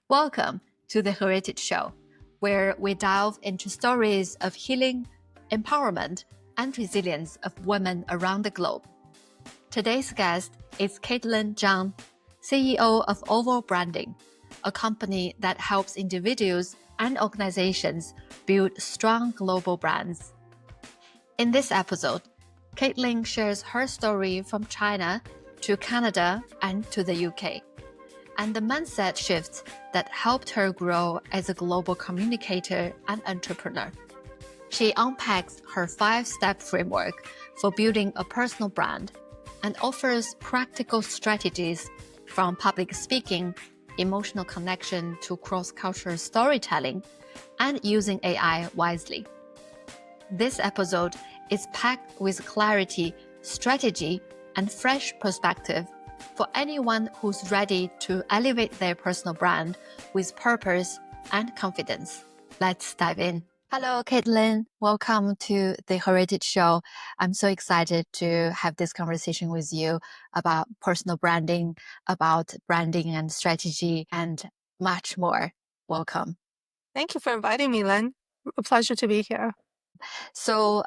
Welcome to the Heritage Show, where we delve into stories of healing, empowerment, and resilience of women around the globe. Today's guest is Kaitlin Zhang, CEO of Oval Branding, a company that helps individuals and organizations build strong global brands. In this episode, Kaitlin shares her story from China to Canada and to the UK, and the mindset shifts that helped her grow as a global communicator and entrepreneur. She unpacks her 5-step framework for building a personal brand and offers practical strategies from public speaking, emotional connection to cross-cultural storytelling, and using AI wisely. This episode is packed with clarity, strategy, and fresh perspective for anyone who's ready to elevate their personal brand with purpose and confidence. Let's dive in. Hello, Kaitlin. Welcome to the Heritage Show. I'm so excited to have this conversation with you about personal branding, about branding and strategy, and much more. Welcome. Thank you for inviting me, Lynn. A pleasure to be here. So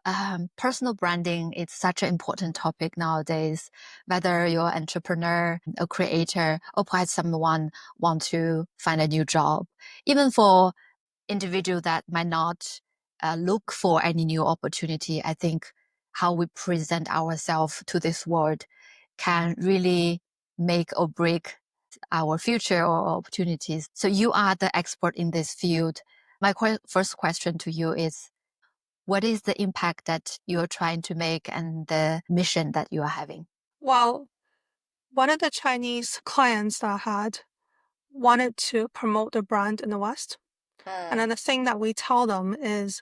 personal branding is such an important topic nowadays, whether you're an entrepreneur, a creator, or perhaps someone want to find a new job. Even for individual that might not look for any new opportunity, I think how we present ourselves to this world can really make or break our future or opportunities. So you are the expert in this field. My first question to you is, what is the impact that you're trying to make and the mission that you are having? Well, one of the Chinese clients that I had wanted to promote the brand in the West. And then the thing that we tell them is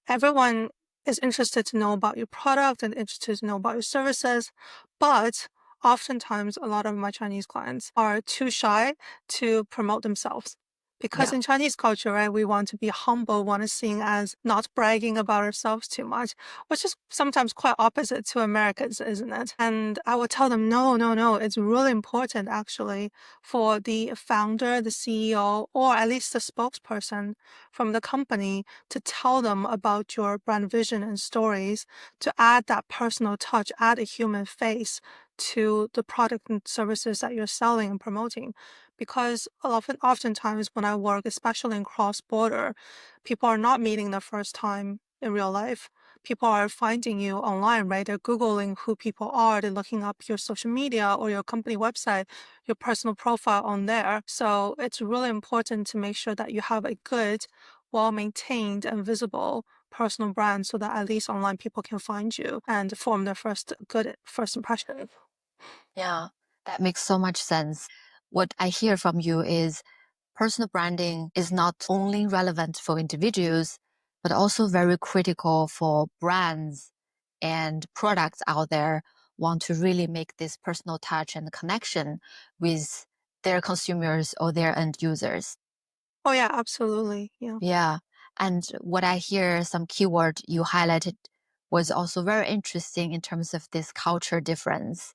everyone is interested to know about your product and interested to know about your services, but oftentimes a lot of my Chinese clients are too shy to promote themselves. Because in Chinese culture, right, we want to be humble, want to seen as not bragging about ourselves too much, which is sometimes quite opposite to Americans, isn't it? And I would tell them, no, it's really important actually for the founder, the CEO, or at least the spokesperson from the company to tell them about your brand vision and stories, to add that personal touch, add a human face to the product and services that you're selling and promoting. Because oftentimes when I work, especially in cross-border, people are not meeting the first time in real life. People are finding you online, right? They're Googling who people are. They're looking up your social media or your company website, your personal profile on there. So it's really important to make sure that you have a good, well-maintained and visible personal brand so that at least online people can find you and form their good first impression. Yeah, that makes so much sense. What I hear from you is personal branding is not only relevant for individuals, but also very critical for brands and products out there want to really make this personal touch and connection with their consumers or their end users. Oh yeah, absolutely. Yeah. Yeah. And what I hear, some keyword you highlighted was also very interesting in terms of this culture difference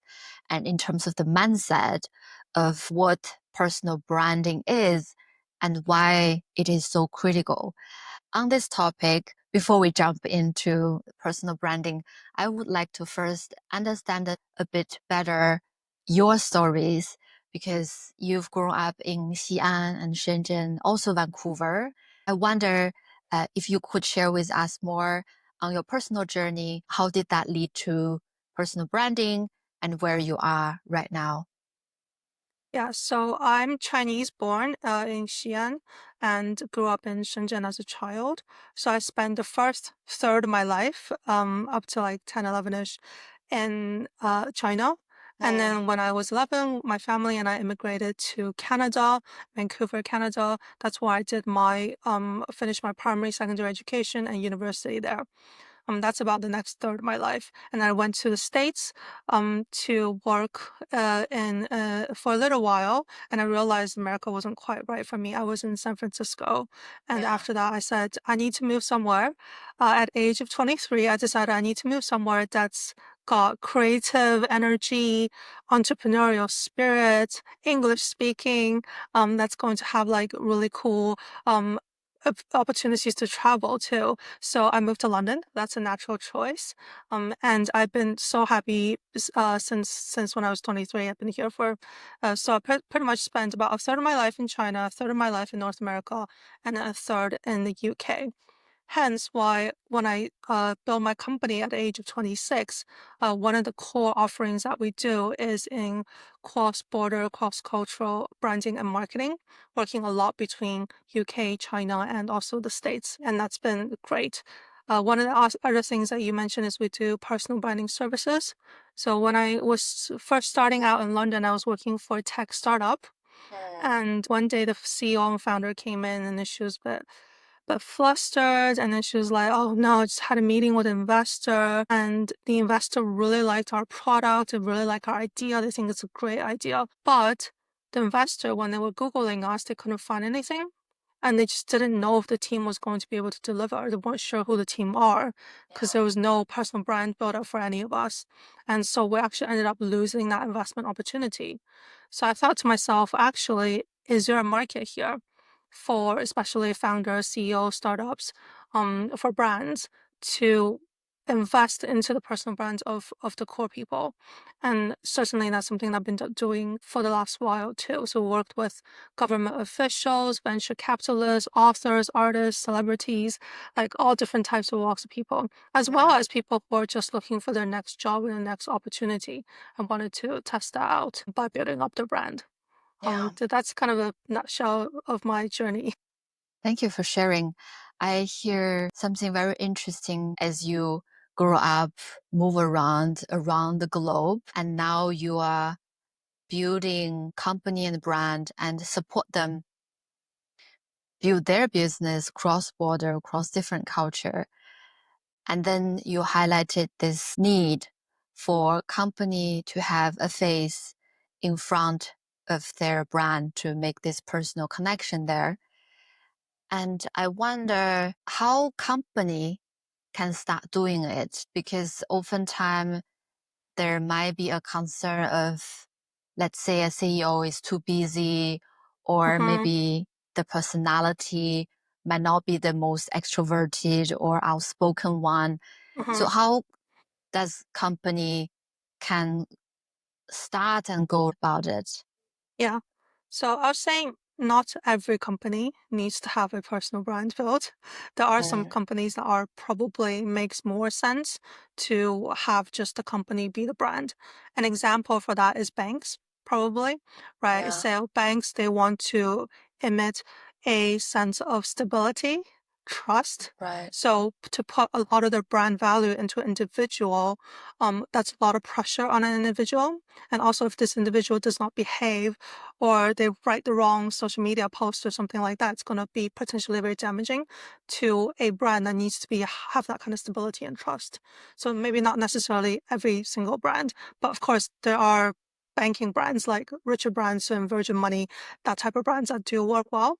and in terms of the mindset of what personal branding is and why it is so critical. On this topic, before we jump into personal branding, I would like to first understand a bit better your stories because you've grown up in Xi'an and Shenzhen, also Vancouver. I wonder if you could share with us more on your personal journey. How did that lead to personal branding and where you are right now? Yeah, so I'm Chinese born in Xi'an and grew up in Shenzhen as a child. So I spent the first third of my life, up to like 10, 11-ish, in China. And then when I was 11, my family and I immigrated to Canada, Vancouver, Canada. That's where I did finished my primary, secondary education and university there. That's about the next third of my life. And I went to the States to work for a little while, and I realized America wasn't quite right for me. I was in San Francisco, and after that, I said I need to move somewhere. At age of 23, I decided I need to move somewhere that's got creative energy, entrepreneurial spirit, English speaking, that's going to have like really cool opportunities to travel too. So I moved to London. That's a natural choice. And I've been so happy since when I was 23. I've been here for so I pretty much spent about a third of my life in China, a third of my life in North America, and a third in the UK. Hence why when I built my company at the age of 26, one of the core offerings that we do is in cross-border, cross-cultural branding and marketing, working a lot between UK, China, and also the States. And that's been great. One of the other things that you mentioned is we do personal branding services. So when I was first starting out in London, I was working for a tech startup. And one day the CEO and founder came in and she was a bit flustered, and then she was like, oh no, I just had a meeting with an investor and the investor really liked our product, they really like our idea, they think it's a great idea. But the investor, when they were Googling us, they couldn't find anything. And they just didn't know if the team was going to be able to deliver. They weren't sure who the team are because there was no personal brand built up for any of us. And so we actually ended up losing that investment opportunity. So I thought to myself, actually, is there a market here for especially founders, CEO, startups, for brands to invest into the personal brands of the core people? And certainly that's something I've been doing for the last while too. So we worked with government officials, venture capitalists, authors, artists, celebrities, like all different types of walks of people, as well as people who are just looking for their next job and their next opportunity and wanted to test that out by building up their brand. That's kind of a nutshell of my journey. Thank you for sharing. I hear something very interesting as you grow up, move around the globe, and now you are building company and brand and support them build their business cross-border, across different culture. And then you highlighted this need for company to have a face in front of their brand to make this personal connection there. And I wonder how company can start doing it, because oftentimes there might be a concern of, let's say a CEO is too busy, or Mm-hmm. maybe the personality might not be the most extroverted or outspoken one. Mm-hmm. So how does company can start and go about it? Yeah. So I was saying not every company needs to have a personal brand built. There are some companies that are probably makes more sense to have just the company be the brand. An example for that is banks, probably, right? Yeah. So banks, they want to emit a sense of stability, trust. Right. So to put a lot of their brand value into an individual, that's a lot of pressure on an individual. And also if this individual does not behave or they write the wrong social media post or something like that, it's going to be potentially very damaging to a brand that needs to be have that kind of stability and trust. So maybe not necessarily every single brand, but of course there are banking brands like Richard Branson, Virgin Money, that type of brands that do work well.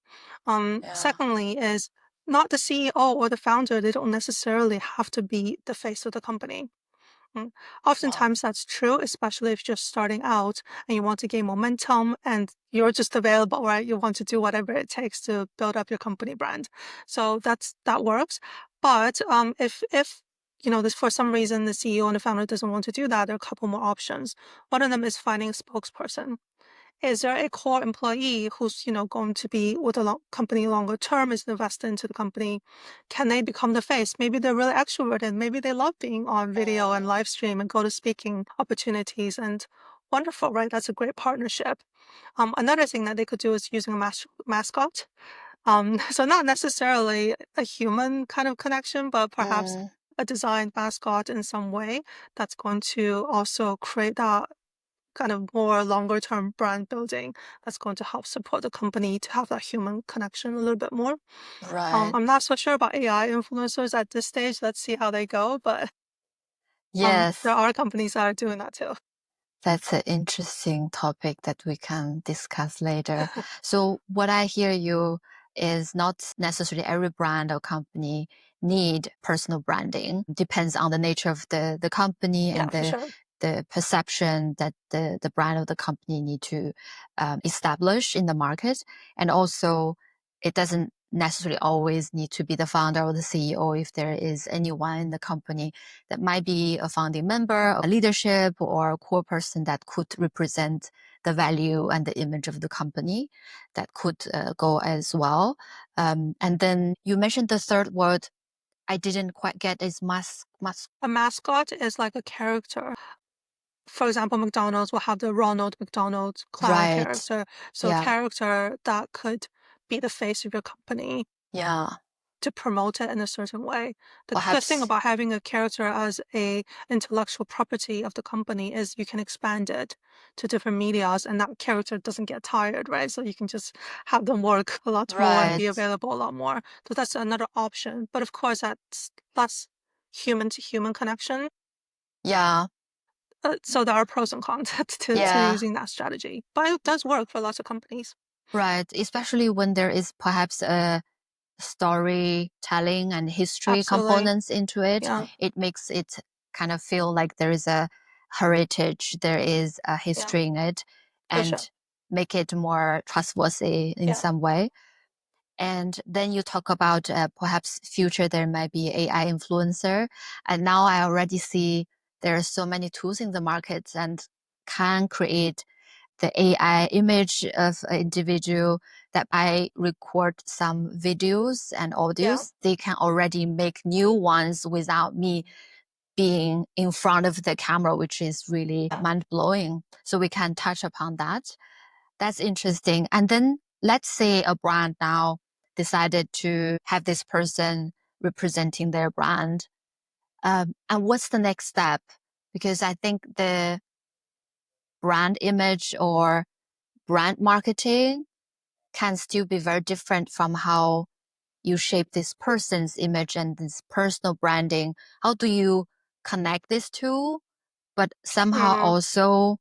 Secondly is not the CEO or the founder, they don't necessarily have to be the face of the company. Oftentimes that's true, especially if you're just starting out and you want to gain momentum and you're just available, right? You want to do whatever it takes to build up your company brand. So that works. But if this for some reason the CEO and the founder doesn't want to do that, there are a couple more options. One of them is finding a spokesperson. Is there a core employee who's going to be with the company longer term, is invested into the company? Can they become the face? Maybe they're really extroverted. Maybe they love being on video and live stream and go to speaking opportunities, and wonderful, right? That's a great partnership. Another thing that they could do is using a mascot. So not necessarily a human kind of connection, but perhaps a designed mascot in some way that's going to also create that kind of more longer term brand building that's going to help support the company to have that human connection a little bit more. Right. I'm not so sure about AI influencers at this stage. Let's see how they go, but there Yes, are companies that are doing that too. that's an interesting topic that we can discuss later. So what I hear you is not necessarily every brand or company need personal branding. Depends on the nature of the company and the perception that the brand of the company need to establish in the market. And also, it doesn't necessarily always need to be the founder or the CEO. If there is anyone in the company that might be a founding member, a leadership, or a core person that could represent the value and the image of the company, that could go as well. And then you mentioned the third word. I didn't quite get is A mascot is like a character. For example, McDonald's will have the Ronald McDonald clown character. So a character that could be the face of your company. Yeah. To promote it in a certain way. The good thing about having a character as a intellectual property of the company is you can expand it to different medias, and that character doesn't get tired, right? So you can just have them work a lot more and be available a lot more. So that's another option. But of course, that's less human to human connection. Yeah. So there are pros and cons to using that strategy. But it does work for lots of companies. Right. Especially when there is perhaps a storytelling and history components into it. It makes it kind of feel like there is a heritage, there is a history in it, and make it more trustworthy in some way. And then you talk about perhaps future there might be AI influencer. And now I already see there are so many tools in the market and can create the AI image of an individual that I record some videos and audios. They can already make new ones without me being in front of the camera, which is really mind-blowing. So we can touch upon that. That's interesting. And then let's say a brand now decided to have this person representing their brand. And what's the next step? Because I think the brand image or brand marketing can still be very different from how you shape this person's image and this personal branding. How do you connect these two, but somehow also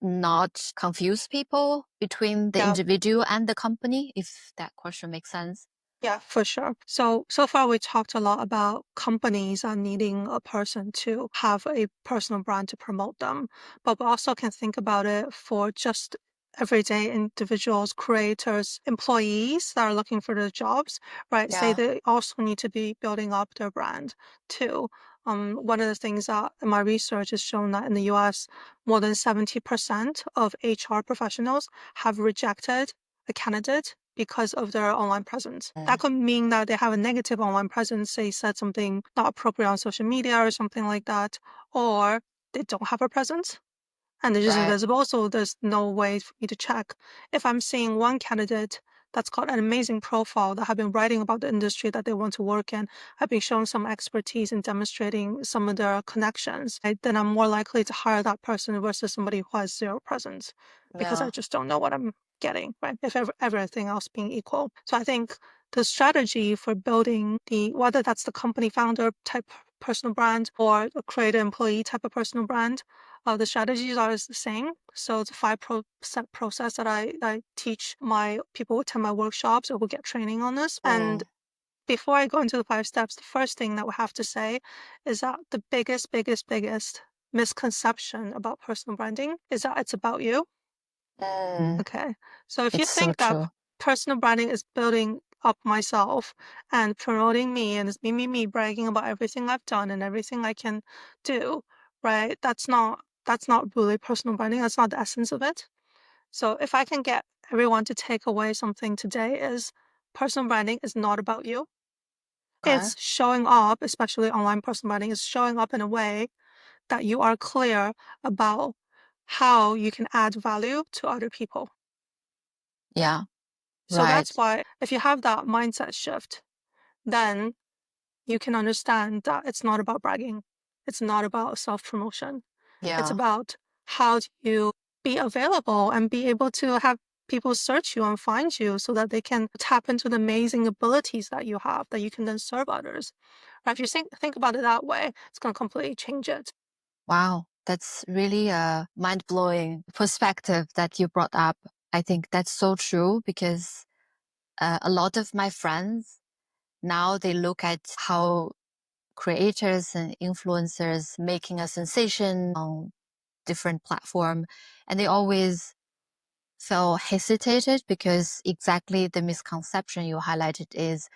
not confuse people between the individual and the company, if that question makes sense? Yeah, for sure. So far we talked a lot about companies needing a person to have a personal brand to promote them, but we also can think about it for just everyday individuals, creators, employees that are looking for their jobs, right? Say they also need to be building up their brand too. One of the things that in my research has shown that in the US, more than 70% of HR professionals have rejected a candidate because of their online presence. That could mean that they have a negative online presence, say said something not appropriate on social media or something like that, or they don't have a presence and they're just invisible, so there's no way for me to check. If I'm seeing one candidate that's got an amazing profile, that have been writing about the industry that they want to work in, have been showing some expertise in demonstrating some of their connections, then I'm more likely to hire that person versus somebody who has zero presence, because I just don't know what I'm getting, right? If everything else being equal. So I think the strategy for building whether that's the company founder type personal brand or a creator employee type of personal brand, the strategies are the same. So it's a 5% process that I teach my people who attend my workshops or who get training on this. And before I go into the 5 steps, the first thing that we have to say is that the biggest misconception about personal branding is that it's about you. Okay. So if you think that personal branding is building up myself and promoting me and it's me, bragging about everything I've done and everything I can do, right? That's not really personal branding. That's not the essence of it. So if I can get everyone to take away something today is personal branding is not about you. It's showing up, especially online personal branding, is showing up in a way that you are clear about how you can add value to other people. Yeah. So that's why if you have that mindset shift, then you can understand that it's not about bragging. It's not about self-promotion. It's about how do you be available and be able to have people search you and find you so that they can tap into the amazing abilities that you have that you can then serve others. Right? If you think about it that way, it's going to completely change it. Wow, that's really a mind-blowing perspective that you brought up. I think that's so true because a lot of my friends, Now they look at how creators and influencers making a sensation on different platform, and they always feel hesitated because exactly the misconception you highlighted is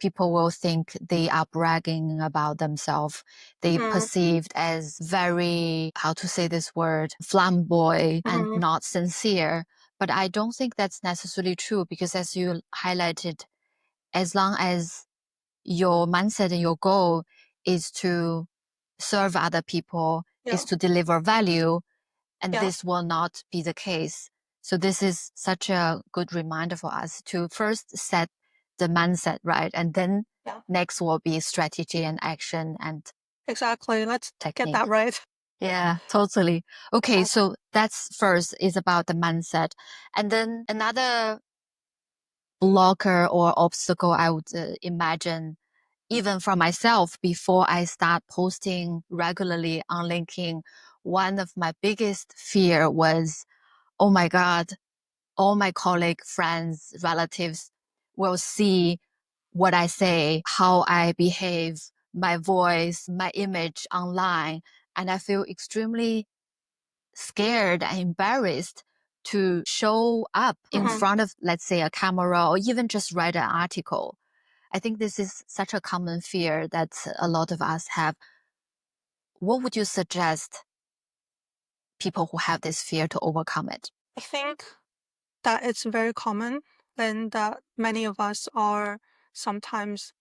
people will think they are bragging about themselves. They perceived as very, how to say this word, flamboyant and not sincere. But I don't think that's necessarily true, because as you highlighted, as long as your mindset and your goal is to serve other people, is to deliver value, and this will not be the case. So this is such a good reminder for us to first set the mindset right, and then next will be strategy and action and exactly. Let's technique. get that right. Yeah, totally. Okay, so that's first is about the mindset. And then another blocker or obstacle I would imagine, even for myself, before I start posting regularly on LinkedIn, one of my biggest fear was, oh my God, all my colleague, friends, relatives will see what I say, how I behave, my voice, my image online. And I feel extremely scared and embarrassed to show up in front of, let's say, a camera or even just write an article. I think this is such a common fear that a lot of us have. What would you suggest people who have this fear to overcome it? I think that it's very common, and that many of us are sometimes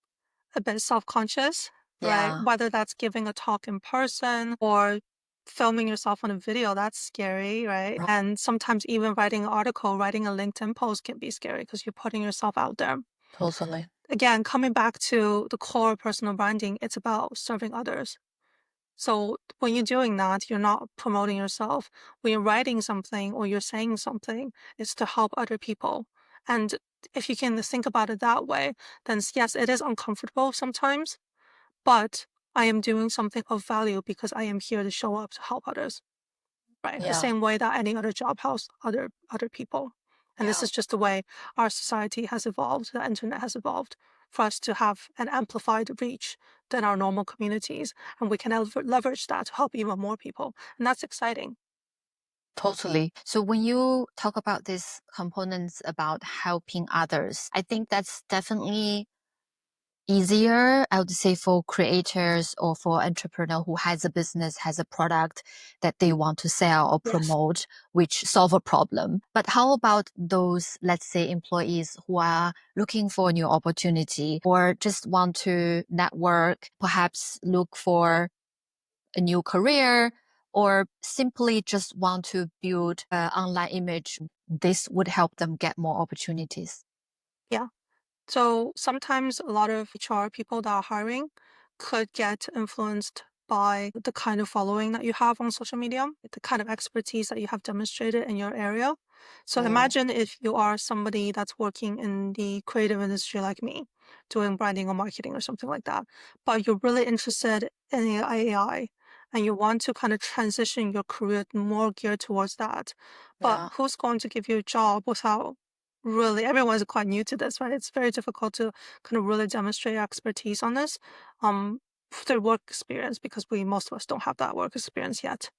a bit self-conscious, right? Yeah, Whether that's giving a talk in person or filming yourself on a video, that's scary, right? And sometimes even writing an article, writing a LinkedIn post can be scary because you're putting yourself out there. totally. Again, coming back to the core of personal branding, it's about serving others. So when you're doing that, you're not promoting yourself. When you're writing something or you're saying something, it's to help other people. And if you can think about it that way, then yes, it is uncomfortable sometimes, but I am doing something of value because I am here to show up to help others, right? The Yeah, same way that any other job helps other people. And this yeah, is just the way our society has evolved, the internet has evolved for us to have an amplified reach than our normal communities. And we can leverage that to help even more people. And that's exciting. totally. So when you talk about these components about helping others, I think that's definitely easier, I would say, for creators or for entrepreneur who has a business, has a product that they want to sell or Yes. promote, which solve a problem. But how about those, let's say, employees who are looking for a new opportunity or just want to network, perhaps look for a new career, or simply just want to build an online image? This would help them get more opportunities. Yeah. So sometimes a lot of HR people that are hiring could get influenced by the kind of following that you have on social media, the kind of expertise that you have demonstrated in your area. So imagine if you are somebody that's working in the creative industry like me, doing branding or marketing or something like that, but you're really interested in AI and you want to kind of transition your career more geared towards that. But Yeah, who's going to give you a job without really, everyone's quite new to this, right? It's very difficult to kind of really demonstrate your expertise on this through work experience because most of us don't have that work experience yet.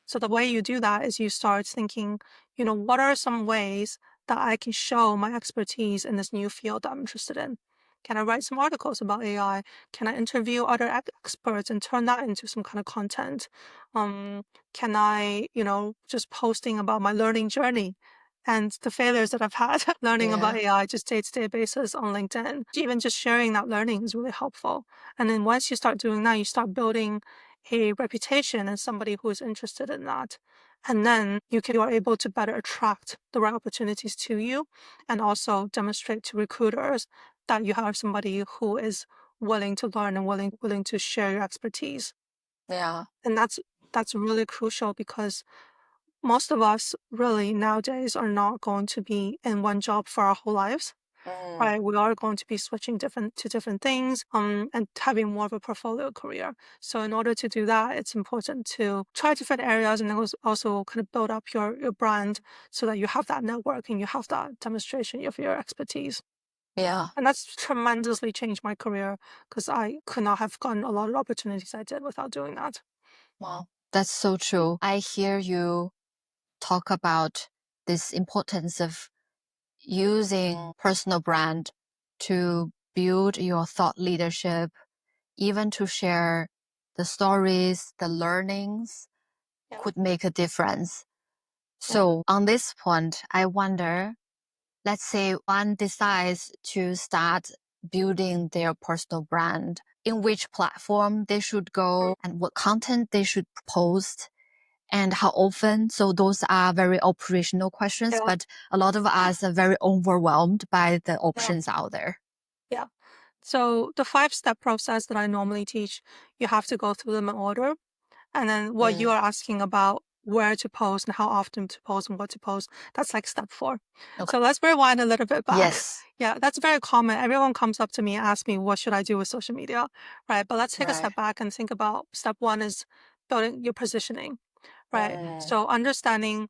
So the way you do that is you start thinking, what are some ways that I can show my expertise in this new field that I'm interested in? Can I write some articles about AI? Can I interview other experts and turn that into some kind of content? Can I, just posting about my learning journey and the failures that I've had learning about yeah, AI just day-to-day basis on LinkedIn. Even just sharing that learning is really helpful. And then once you start doing that, you start building a reputation as somebody who is interested in that. And then you are able to better attract the right opportunities to you and also demonstrate to recruiters that you have somebody who is willing to learn and willing to share your expertise. yeah. And that's really crucial because most of us really nowadays are not going to be in one job for our whole lives. Right, we are going to be switching different things, and having more of a portfolio career. So in order to do that, it's important to try different areas and then also kind of build up your brand so that you have that network and you have that demonstration of your expertise. Yeah. And that's tremendously changed my career because I could not have gotten a lot of opportunities I did without doing that. Wow. That's so true. I hear you talk about this importance of using personal brand to build your thought leadership, even to share the stories, the learnings could make a difference. So on this point, I wonder, let's say one decides to start building their personal brand, in which platform they should go and what content they should post and how often. So those are very operational questions, but a lot of us are very overwhelmed by the options out there. Yeah. So the 5-step process that I normally teach, you have to go through them in order. And then what you are asking about where to post and how often to post and what to post, that's like step 4. Okay. So let's rewind a little bit back. Yes. Yeah, that's very common. Everyone comes up to me and asks me, what should I do with social media? Right. But let's take a step back and think about step 1 is building your positioning. Right. So understanding,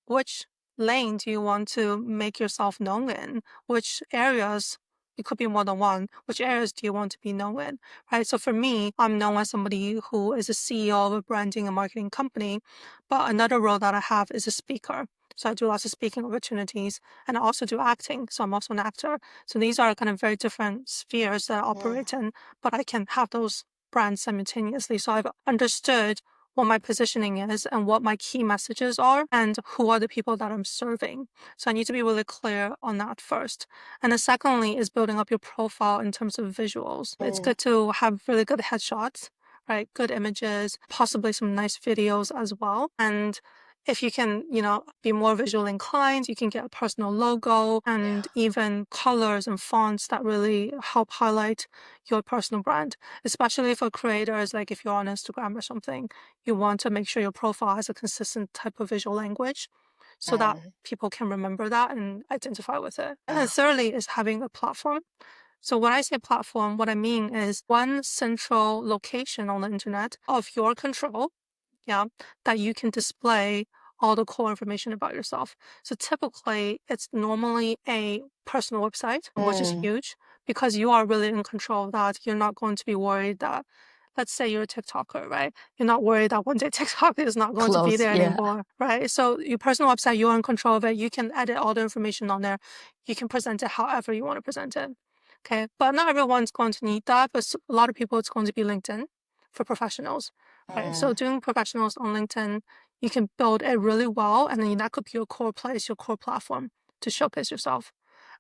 which lane do you want to make yourself known in? Which areas, it could be more than one, which areas do you want to be known in, right? So for me, I'm known as somebody who is a CEO of a branding and marketing company, but another role that I have is a speaker. So I do lots of speaking opportunities and I also do acting. So I'm also an actor. So these are kind of very different spheres that I operate in, but I can have those brands simultaneously. So I've understood what my positioning is and what my key messages are and who are the people that I'm serving. So I need to be really clear on that first. And then secondly is building up your profile in terms of visuals. It's good to have really good headshots, right? Good images, possibly some nice videos as well. And if you can, be more visual inclined, you can get a personal logo and even colors and fonts that really help highlight your personal brand, especially for creators. Like if you're on Instagram or something, you want to make sure your profile has a consistent type of visual language so that people can remember that and identify with it. And then thirdly is having a platform. So when I say platform, what I mean is one central location on the internet of your control, that you can display all the core information about yourself. So typically it's normally a personal website, which is huge because you are really in control of that. You're not going to be worried that, let's say you're a TikToker, right? You're not worried that one day TikTok is not going to be there anymore, right? So your personal website, you're in control of it. You can edit all the information on there. You can present it however you want to present it. Okay. But not everyone's going to need that. But a lot of people, it's going to be LinkedIn for professionals, right? So doing professionals on LinkedIn, you can build it really well. And then that could be your core place, your core platform to showcase yourself.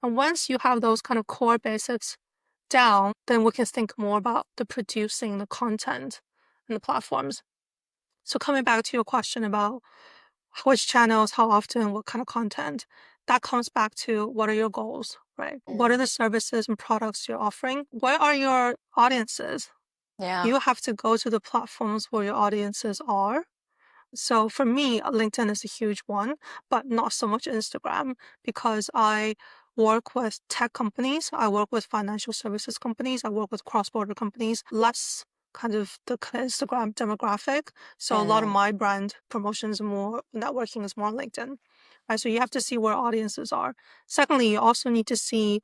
And once you have those kind of core basics down, then we can think more about the producing the content and the platforms. So coming back to your question about which channels, how often, what kind of content, that comes back to what are your goals, right? What are the services and products you're offering? Where are your audiences? You have to go to the platforms where your audiences are. So for me, LinkedIn is a huge one, but not so much Instagram because I work with tech companies. I work with financial services companies. I work with cross-border companies, less kind of the Instagram demographic. So a lot of my brand promotions and more networking is more on LinkedIn. Right? So you have to see where audiences are. Secondly, you also need to see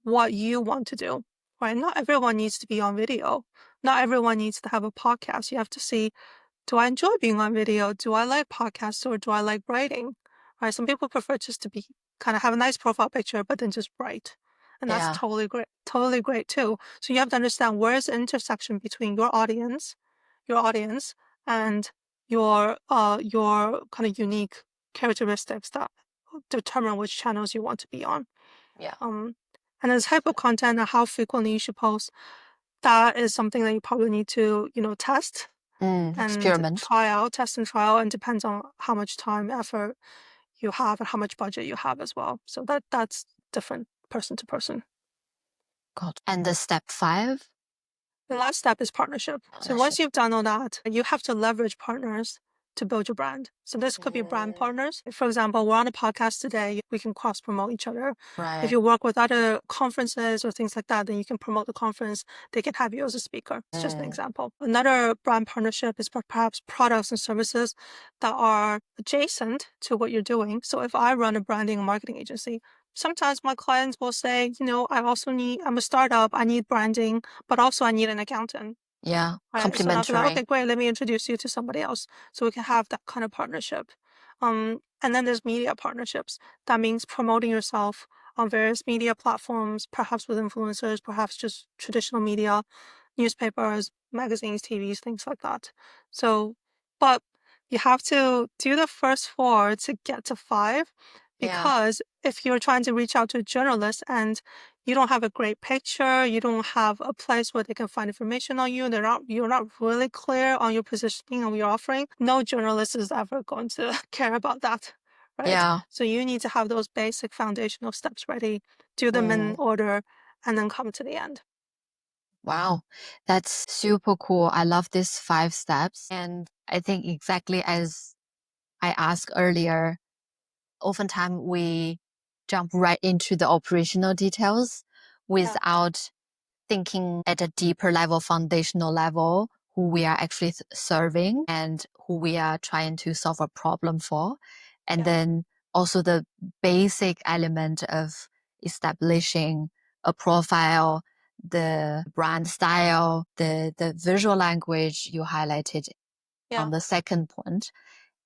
what you want to do, right? Not everyone needs to be on video. Not everyone needs to have a podcast. You have to see, do I enjoy being on video? Do I like podcasts or do I like writing? Right? Some people prefer just to be kind of have a nice profile picture, but then just write. And that's totally great too. So you have to understand where is the intersection between your audience and your kind of unique characteristics that determine which channels you want to be on. And the type of content and how frequently you should post, that is something that you probably need to, test and experiment. test and trial, and depends on how much time, effort you have and how much budget you have as well. So that's different person to person. God. And the step 5? The last step is partnership. So once you've done all that, you have to leverage partners to build your brand. So this could be brand partners. For example, we're on a podcast today. We can cross promote each other. Right. If you work with other conferences or things like that, then you can promote the conference. They can have you as a speaker. It's just an example. Another brand partnership is perhaps products and services that are adjacent to what you're doing. So if I run a branding and marketing agency, sometimes my clients will say, I'm a startup, I need branding, but also I need an accountant. Yeah, Right. So I'll be like, complimentary. okay, great. Let me introduce you to somebody else so we can have that kind of partnership. And then there's media partnerships. That means promoting yourself on various media platforms, perhaps with influencers, perhaps just traditional media, newspapers, magazines, TVs, things like that. So, but you have to do the first 4 to get to 5, Yeah. because if you're trying to reach out to a journalist and you don't have a great picture, you don't have a place where they can find information on you, you're not really clear on your positioning and what you're offering, no journalist is ever going to care about that, right? Yeah. So you need to have those basic foundational steps ready, do them in order, and then come to the end. Wow, that's super cool. I love these 5 steps. And I think exactly as I asked earlier, oftentimes we jump right into the operational details without thinking at a deeper level, foundational level, who we are actually serving and who we are trying to solve a problem for. And then also the basic element of establishing a profile, the brand style, the visual language you highlighted on the second point,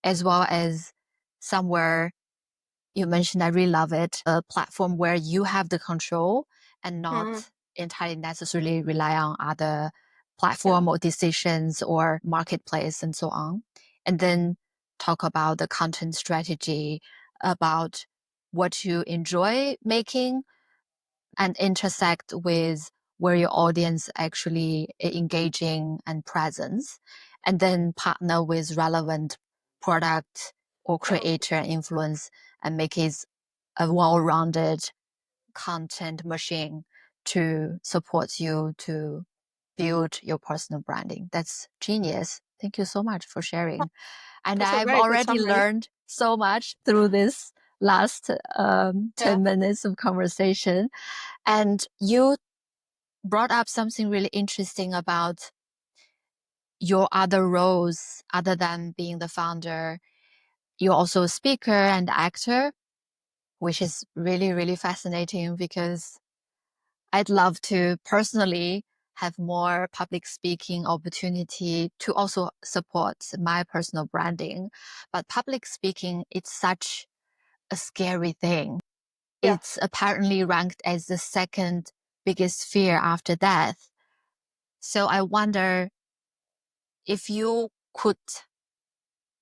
as well as somewhere you mentioned, I really love it, a platform where you have the control and not entirely necessarily rely on other platform or decisions or marketplace and so on. And then talk about the content strategy, about what you enjoy making and intersect with where your audience actually engaging and presence, and then partner with relevant product or creator influence and make it a well-rounded content machine to support you to build your personal branding. That's genius. Thank you so much for sharing. And That's a I've very good already summary. learned so much through this last 10 minutes of conversation. And you brought up something really interesting about your other roles other than being the founder. You're also a speaker and actor, which is really, really fascinating because I'd love to personally have more public speaking opportunity to also support my personal branding. But public speaking, it's such a scary thing. It's apparently ranked as the second biggest fear after death. So I wonder if you could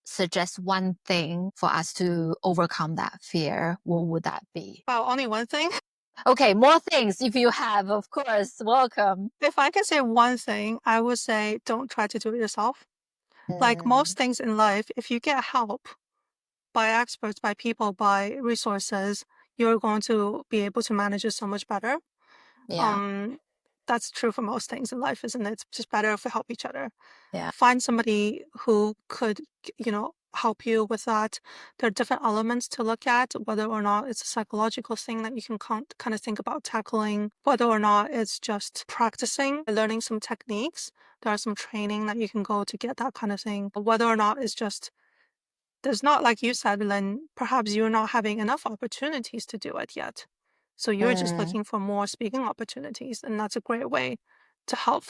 suggest one thing for us to overcome that fear, what would that be? Wow, only one thing? Okay, more things if you have, of course, welcome. If I can say one thing, I would say don't try to do it yourself. Like most things in life, if you get help by experts, by people, by resources, you're going to be able to manage it so much better. Yeah, That's true for most things in life, isn't it? It's just better if we help each other. yeah, Find somebody who could, help you with that. There are different elements to look at, whether or not it's a psychological thing that you can kind of think about tackling, whether or not it's just practicing, learning some techniques. There are some training that you can go to get that kind of thing. Whether or not it's just there's not, like you said, Lynn, perhaps you're not having enough opportunities to do it yet. So you're just looking for more speaking opportunities. And that's a great way to help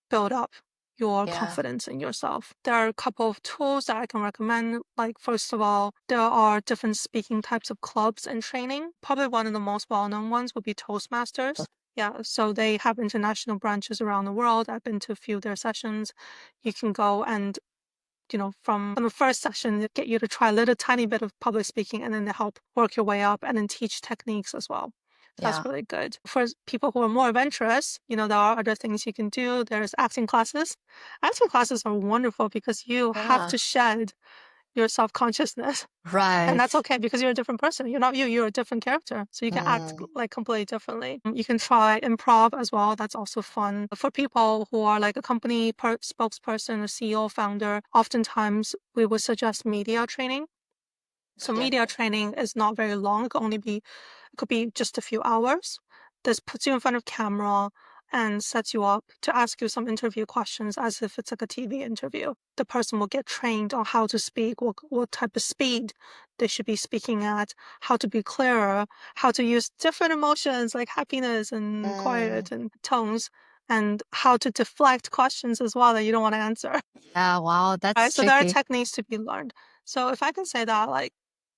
build up your confidence in yourself. There are a couple of tools that I can recommend. Like, first of all, there are different speaking types of clubs and training. Probably one of the most well-known ones would be Toastmasters. Yeah, so they have international branches around the world. I've been to a few of their sessions. You can go and from the first session, they get you to try a little tiny bit of public speaking and then they help work your way up and then teach techniques as well. So that's really good. For people who are more adventurous, there are other things you can do. There's acting classes. Acting classes are wonderful because you have to shed your self-consciousness. And that's okay because you're a different person. You're not you, you're a different character. So you can act like completely differently. You can try improv as well. That's also fun. For people who are like a company spokesperson or CEO founder, oftentimes we would suggest media training. So media training is not very long. It could be just a few hours. This puts you in front of camera. and sets you up to ask you some interview questions as if it's like a TV interview. The person will get trained on how to speak, what type of speed they should be speaking at, how to be clearer, how to use different emotions like happiness and quiet and tones, and how to deflect questions as well that you don't want to answer. Yeah, wow, Right? that's So there are tricky. techniques to be learned. So if I can say that, like,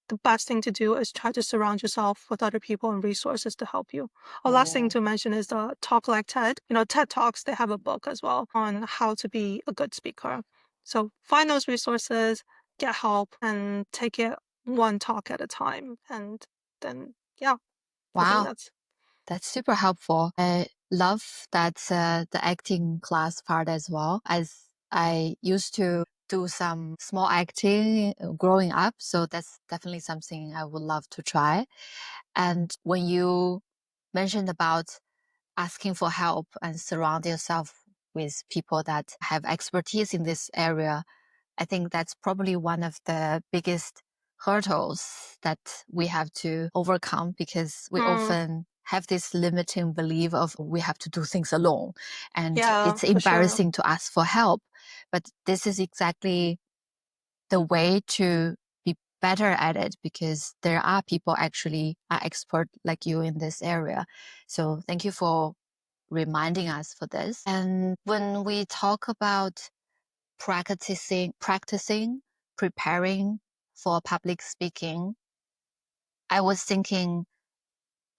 the best thing to do is try to surround yourself with other people and resources to help you. A last thing to mention is the Talk Like TED. TED Talks, they have a book as well on how to be a good speaker. So find those resources, get help, and take it one talk at a time. And then, yeah, I think Wow, that's super helpful. I love that the acting class part as well, as I used to do some small acting growing up. So that's definitely something I would love to try. And when you mentioned about asking for help and surround yourself with people that have expertise in this area, I think that's probably one of the biggest hurdles that we have to overcome, because we often have this limiting belief of we have to do things alone and yeah, it's for sure. embarrassing to ask for help. But this is exactly the way to be better at it, because there are people actually are expert like you in this area. So thank you for reminding us for this. And when we talk about practicing, preparing for public speaking, I was thinking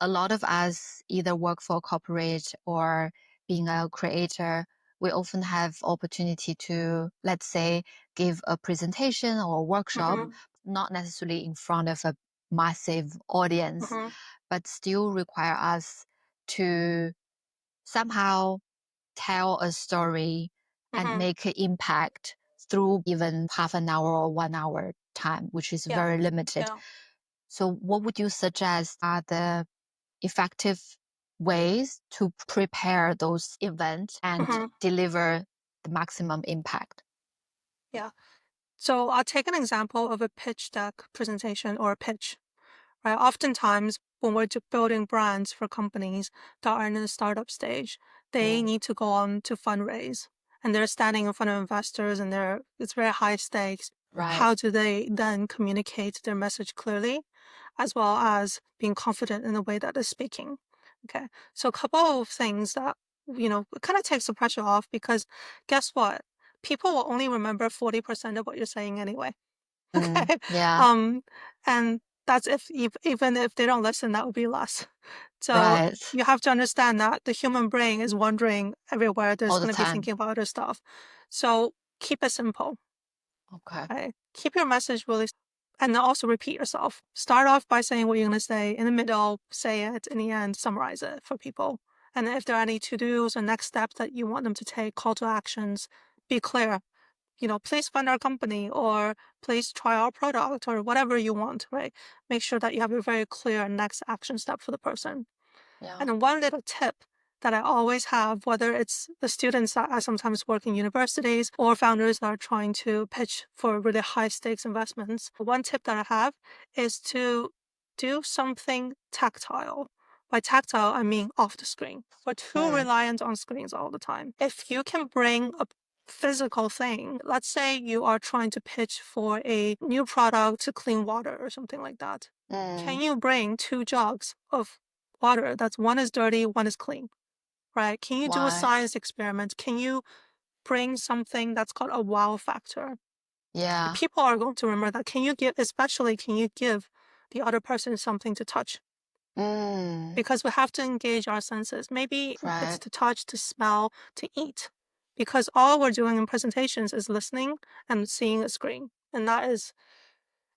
a lot of us either work for a corporate or being a creator, we often have opportunity to, let's say, give a presentation or a workshop, not necessarily in front of a massive audience, but still require us to somehow tell a story and make an impact through even half an hour or 1 hour time, which is Yeah, very limited. yeah. So what would you suggest are the effective ways to prepare those events and deliver the maximum impact? Yeah. So I'll take an example of a pitch deck presentation or a pitch. Right? Oftentimes, when we're building brands for companies that are in the startup stage, they need to go on to fundraise, and they're standing in front of investors, and it's very high stakes. Right. How do they then communicate their message clearly, as well as being confident in the way that they're speaking? Okay, so a couple of things that it kind of takes the pressure off, because guess what? People will only remember 40% of what you're saying anyway. Okay. Yeah. And that's even if they don't listen, that would be less. So Right. you have to understand that the human brain is wandering everywhere. There's All the going to be time. thinking about other stuff. So keep it simple. Okay. Okay. Keep your message really, and then also repeat yourself. Start off by saying what you're going to say. In the middle, say it. In the end, summarize it for people. And if there are any to-dos or next steps that you want them to take, call to actions, be clear. Please fund our company, or please try our product, or whatever you want, right? Make sure that you have a very clear next action step for the person. Yeah. And then one little tip that I always have, whether it's the students that I sometimes work in universities or founders that are trying to pitch for really high stakes investments, one tip that I have is to do something tactile. By tactile, I mean off the screen. We're too reliant on screens all the time. If you can bring a physical thing, let's say you are trying to pitch for a new product to clean water or something like that. Can you bring 2 jugs of water that's one is dirty, one is clean, right? Can you do a science experiment? Can you bring something that's got a wow factor? Yeah. People are going to remember that. Can you give the other person something to touch? Because we have to engage our senses. Maybe it's to touch, to smell, to eat. Because all we're doing in presentations is listening and seeing a screen. And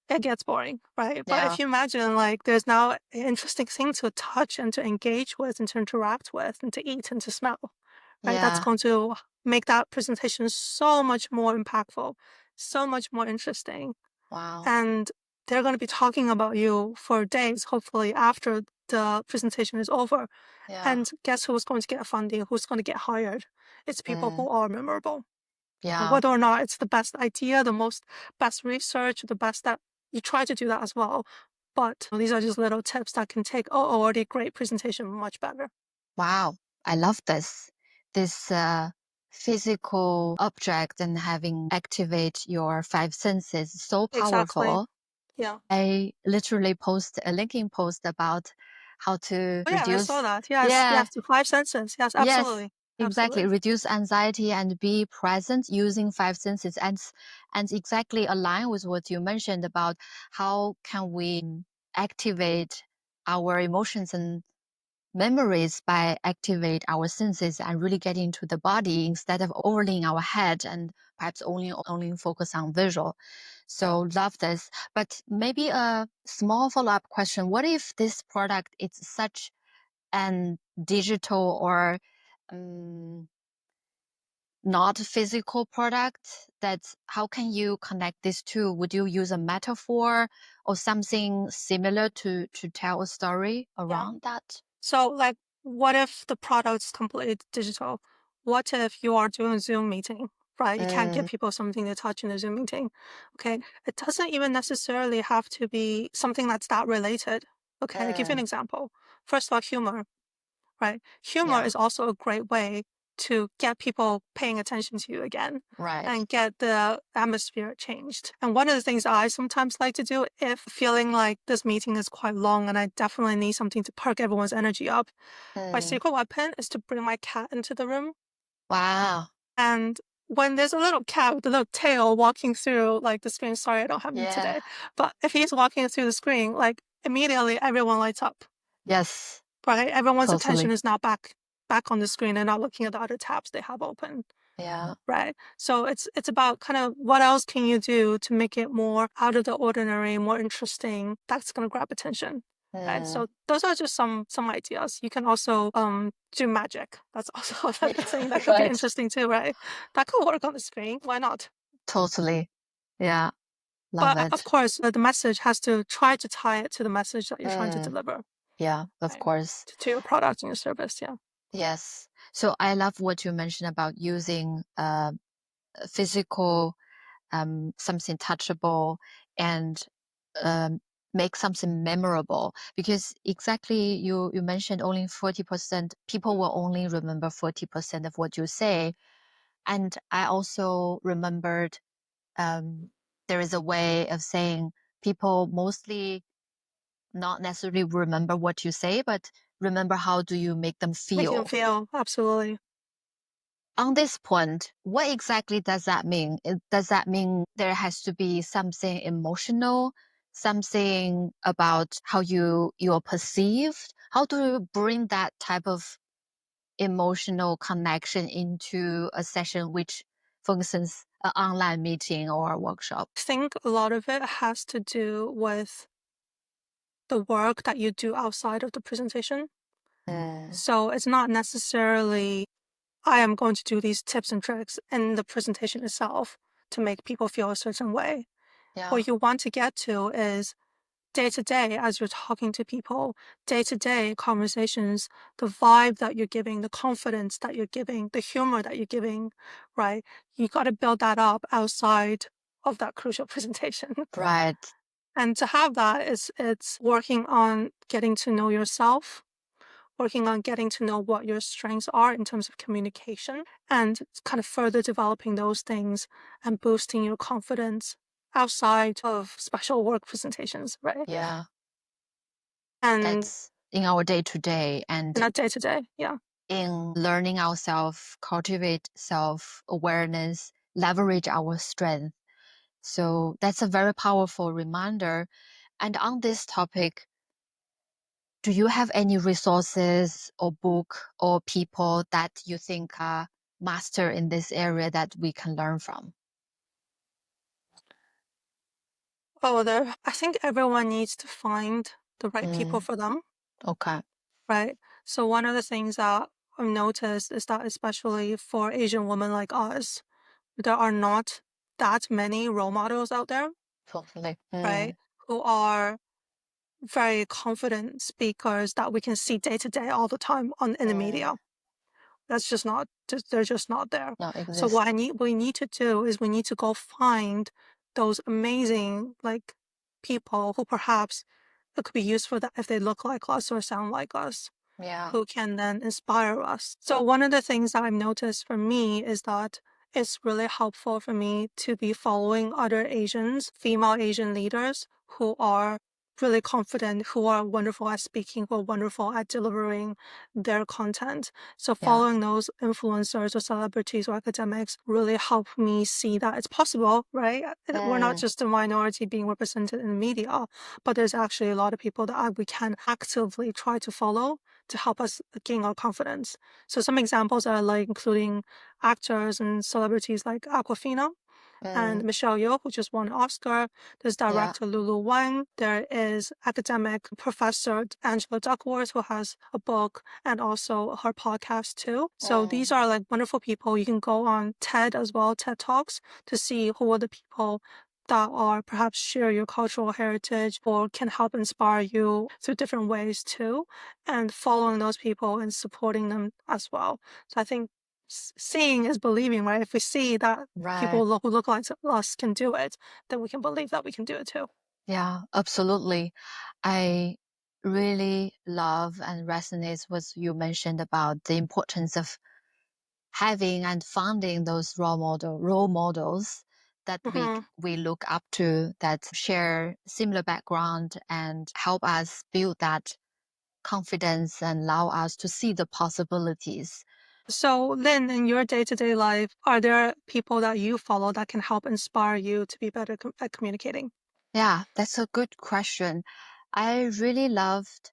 it gets boring, right? But if you imagine, like, there's now an interesting thing to touch and to engage with and to interact with and to eat and to smell, right? That's going to make that presentation so much more impactful, so much more interesting. Wow. And they're going to be talking about you for days, hopefully, after the presentation is over. And guess who's going to get funding? Who's going to get hired? It's people who are memorable. Whether or not it's the best idea, best research, the best that you try to do that as well. But these are just little tips that can take already great presentation much better. Wow. I love this physical object and having activate your five senses, so Exactly. powerful. Yeah. I literally post a linking post about how to Oh, yeah, I reduce. saw that. Yes, Yeah, yes, the five senses. Yes, yes, absolutely. exactly. Absolutely. Reduce anxiety and be present using five senses, and exactly align with what you mentioned about how can we activate our emotions and memories by activate our senses and really get into the body instead of overly in our head and perhaps only focus on visual. So love this. But maybe a small follow-up question. What if this product is such an digital or not physical product, that how can you connect these two? Would you use a metaphor or something similar to tell a story around that? So, like, what if the product's completely digital? What if you are doing a Zoom meeting, right? You can't give people something to touch in a Zoom meeting. Okay. It doesn't even necessarily have to be something that's that related. Okay. I'll give you an example. First of all, humor, right? Humor Yeah. is also a great way to get people paying attention to you again Right. and get the atmosphere changed. And one of the things I sometimes like to do, if feeling like this meeting is quite long and I definitely need something to perk everyone's energy up, my secret weapon is to bring my cat into the room. Wow. And when there's a little cat with a little tail walking through like the screen, sorry, I don't have him Yeah. today, but if he's walking through the screen, like immediately everyone lights up. Yes. Right? Everyone's attention Totally. is now back on the screen and not looking at the other tabs they have open. Yeah. Right. So it's about kind of what else can you do to make it more out of the ordinary, more interesting. That's going to grab attention. Right. So those are just some ideas. You can also do magic. That's also another thing that could be Right. interesting too, right? That could work on the screen. Why not? Totally. Yeah. Love But of it. course, the message has to try to tie it to the message that you're trying to deliver, Yeah, of right? course. To your product and your service. Yeah. Yes. So I love what you mentioned about using physical, something touchable, and um, make something memorable. Because exactly you mentioned only 40%, people will only remember 40% of what you say. And I also remembered there is a way of saying people mostly not necessarily remember what you say, but remember how do you make them Making them feel. feel. Absolutely. On this point, what exactly does that mean? Does that mean there has to be something emotional, something about how you're perceived? How do you bring that type of emotional connection into a session, which, for instance, an online meeting or a workshop? I think a lot of it has to do with the work that you do outside of the presentation. So it's not necessarily, I am going to do these tips and tricks in the presentation itself to make people feel a certain way. Yeah. What you want to get to is day to day, as you're talking to people, day to day conversations, the vibe that you're giving, the confidence that you're giving, the humor that you're giving, right? You got to build that up outside of that crucial presentation. Right. And to have that is it's working on getting to know yourself, working on getting to know what your strengths are in terms of communication, and kind of further developing those things and boosting your confidence outside of special work presentations, right? Yeah. And That's in our day to day and in our day to day, yeah. in learning ourselves, cultivate self awareness, leverage our strength. So that's a very powerful reminder. And on this topic, do you have any resources or book or people that you think are master in this area that we can learn from? Oh, there. I think everyone needs to find the right people for them, Okay. right? So one of the things that I've noticed is that especially for Asian women like us, there are not that many role models out there, Totally. right? Who are very confident speakers that we can see day to day all the time in the media. That's just not, they're just not there. Not So exist. we need to do is we need to go find those amazing like people who perhaps it could be used for that if they look like us or sound like us. who can then inspire us. So one of the things that I've noticed for me is that it's really helpful for me to be following other female Asian leaders who are really confident, who are wonderful at speaking, who are wonderful at delivering their content. So following those influencers or celebrities or academics really help me see that it's possible, right? We're not just a minority being represented in the media, but there's actually a lot of people that we can actively try to follow to help us gain our confidence. So some examples are like including actors and celebrities like Aquafina and Michelle Yeoh, who just won an Oscar. There's director Lulu Wang. There is academic professor Angela Duckworth, who has a book and also her podcast too. So these are like wonderful people. You can go on TED as well, TED Talks, to see who are the people that are perhaps share your cultural heritage or can help inspire you through different ways too, and following those people and supporting them as well. So I think seeing is believing, right? If we see that people who look like us can do it, then we can believe that we can do it too. Yeah, absolutely. I really love and resonates with you mentioned about the importance of having and finding those role models that we look up to, that share similar background and help us build that confidence and allow us to see the possibilities. So, Lynn, in your day-to-day life, are there people that you follow that can help inspire you to be better at communicating? Yeah, that's a good question. I really loved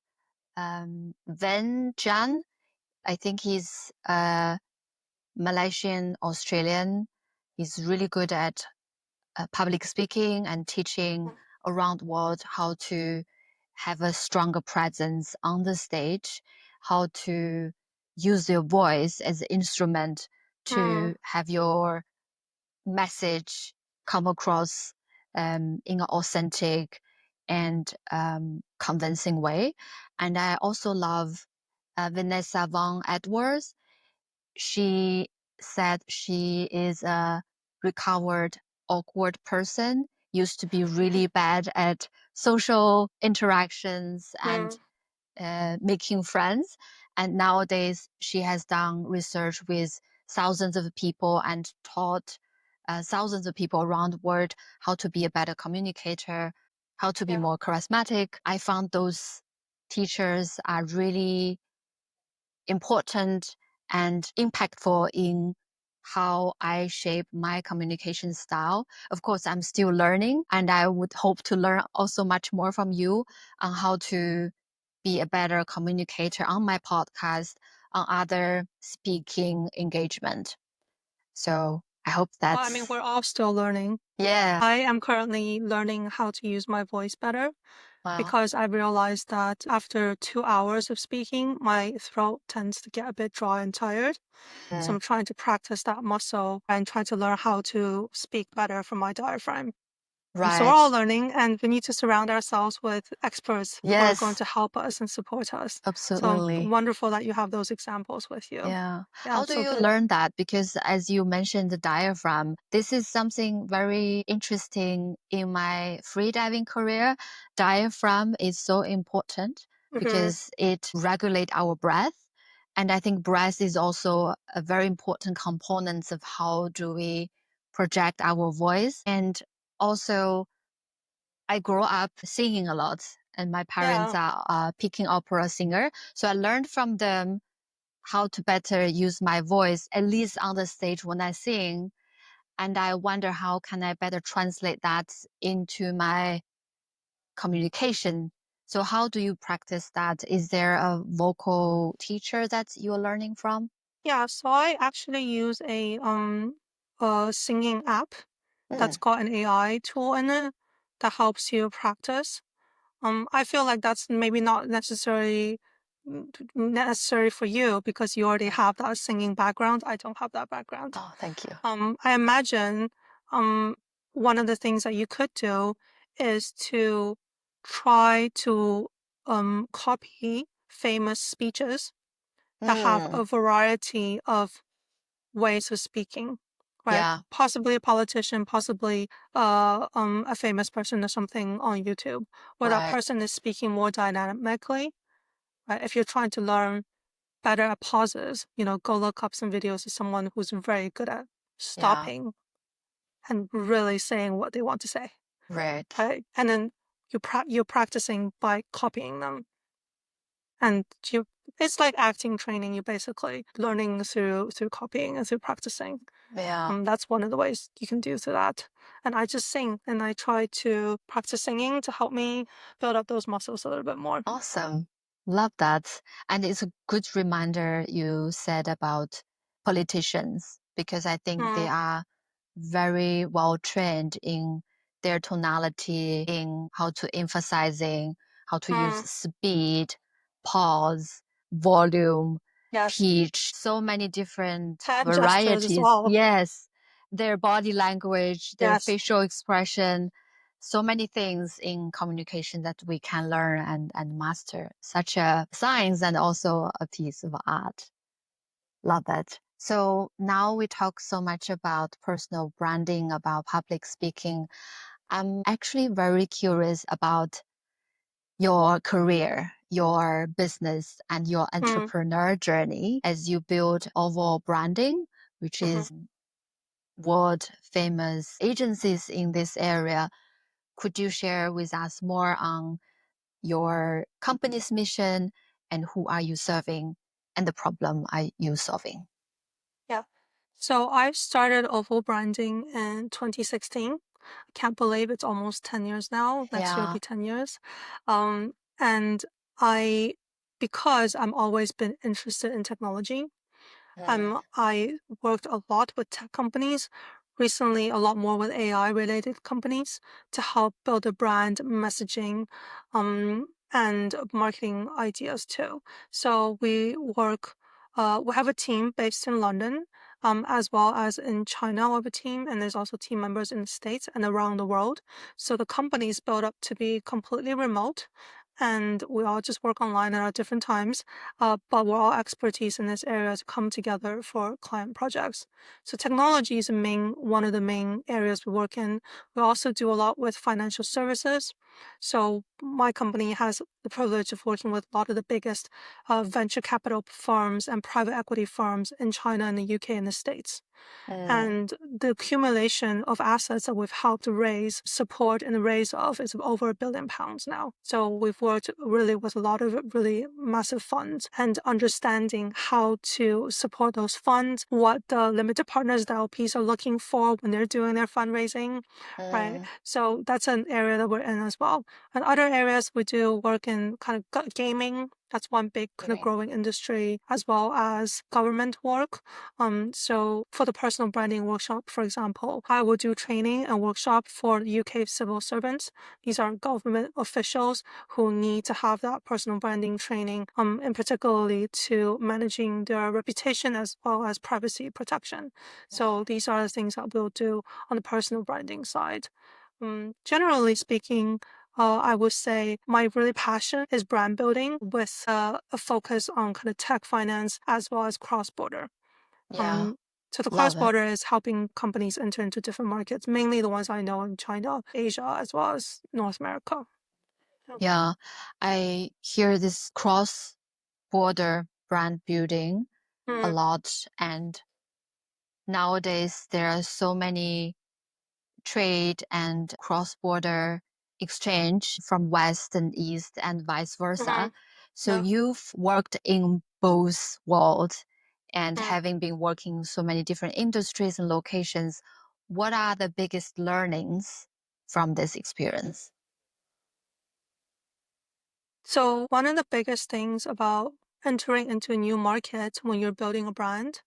Ven Jan. I think he's Malaysian Australian. He's really good at public speaking and teaching around the world how to have a stronger presence on the stage, how to use your voice as an instrument to have your message come across in an authentic and convincing way. And I also love Vanessa Von Edwards. She said she is a recovered awkward person, used to be really bad at social interactions and making friends. And nowadays she has done research with thousands of people and taught thousands of people around the world how to be a better communicator, how to be more charismatic. I found those teachers are really important and impactful in how I shape my communication style. Of course, I'm still learning, and I would hope to learn also much more from you on how to be a better communicator on my podcast, on other speaking engagement. So I hope Well, I mean, we're all still learning. yeah. I am currently learning how to use my voice better Wow. because I realized that after 2 hours of speaking, my throat tends to get a bit dry and tired. So I'm trying to practice that muscle and trying to learn how to speak better from my diaphragm. So we're all learning, and we need to surround ourselves with experts who are going to help us and support us. Absolutely. So wonderful that you have those examples with you. Yeah. Yeah, How do so you good. learn that? Because as you mentioned, the diaphragm, this is something very interesting in my freediving career. Diaphragm is so important because it regulates our breath. And I think breath is also a very important component of how do we project our voice. And also, I grew up singing a lot, and my parents are picking opera singer. So I learned from them how to better use my voice, at least on the stage when I sing. And I wonder how can I better translate that into my communication. So how do you practice that? Is there a vocal teacher that you're learning from? Yeah, so I actually use a singing app that's got an AI tool in it that helps you practice. I feel like that's maybe not necessary for you because you already have that singing background. I don't have that background. Oh, thank you. I imagine one of the things that you could do is to try to copy famous speeches that have a variety of ways of speaking, right? Yeah. Possibly a politician, possibly a famous person or something on YouTube, where that person is speaking more dynamically, right? If you're trying to learn better at pauses, go look up some videos of someone who's very good at stopping and really saying what they want to say. Right. Right? And then you're practicing by copying them. And it's like acting training. You're basically learning through copying and through practicing. Yeah. That's one of the ways you can do through that. And I just sing and I try to practice singing to help me build up those muscles a little bit more. Awesome. Love that. And it's a good reminder you said about politicians, because I think they are very well trained in their tonality, in how to emphasizing, how to use speed, pause, volume, Yes. pitch, so many different Hand gestures as varieties. well. Yes. Their body language, their Yes. facial expression, so many things in communication that we can learn and master. Such a science and also a piece of art. Love it. So now we talk so much about personal branding, about public speaking. I'm actually very curious about your career, your business, and your entrepreneur journey as you build overall branding, which is world famous agencies in this area. Could you share with us more on your company's mission and who are you serving and the problem are you solving? Yeah. So I started Oval Branding in 2016. I can't believe it's almost 10 years now. Next year will be 10 years. And because I'm always been interested in technology, I worked a lot with tech companies, recently a lot more with AI related companies to help build a brand messaging, and marketing ideas too. So we have a team based in London, as well as in China. We have a team, and there's also team members in the States and around the world. So the company is built up to be completely remote, and we all just work online at our different times. But we're all expertise in this area to come together for client projects. So technology is one of the main areas we work in. We also do a lot with financial services. So my company has the privilege of working with a lot of the biggest venture capital firms and private equity firms in China and the UK and the States. And the accumulation of assets that we've helped support and raise of is over £1 billion now. So we've worked really with a lot of really massive funds and understanding how to support those funds, what the limited partners, the LPs are looking for when they're doing their fundraising, right? So that's an area that we're in as well. And other areas we do work in kind of gaming. That's one big kind of growing industry, as well as government work. So for the personal branding workshop, for example, I will do training and workshop for UK civil servants. These are government officials who need to have that personal branding training, and particularly to managing their reputation as well as privacy protection. So these are the things that we'll do on the personal branding side. Generally speaking, I would say my really passion is brand building with a focus on kind of tech finance as well as cross-border. So the cross-border is helping companies enter into different markets, mainly the ones I know in China, Asia, as well as North America. Yeah, I hear this cross-border brand building a lot, and nowadays there are so many trade and cross-border exchange from West and East and vice versa. So you've worked in both worlds and having been working in so many different industries and locations, what are the biggest learnings from this experience? So one of the biggest things about entering into a new market when you're building a brand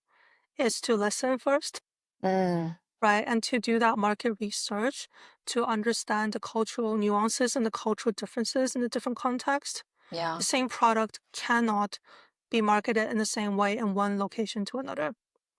is to listen first, right? And to do that market research to understand the cultural nuances and the cultural differences in the different contexts. The same product cannot be marketed in the same way in one location to another,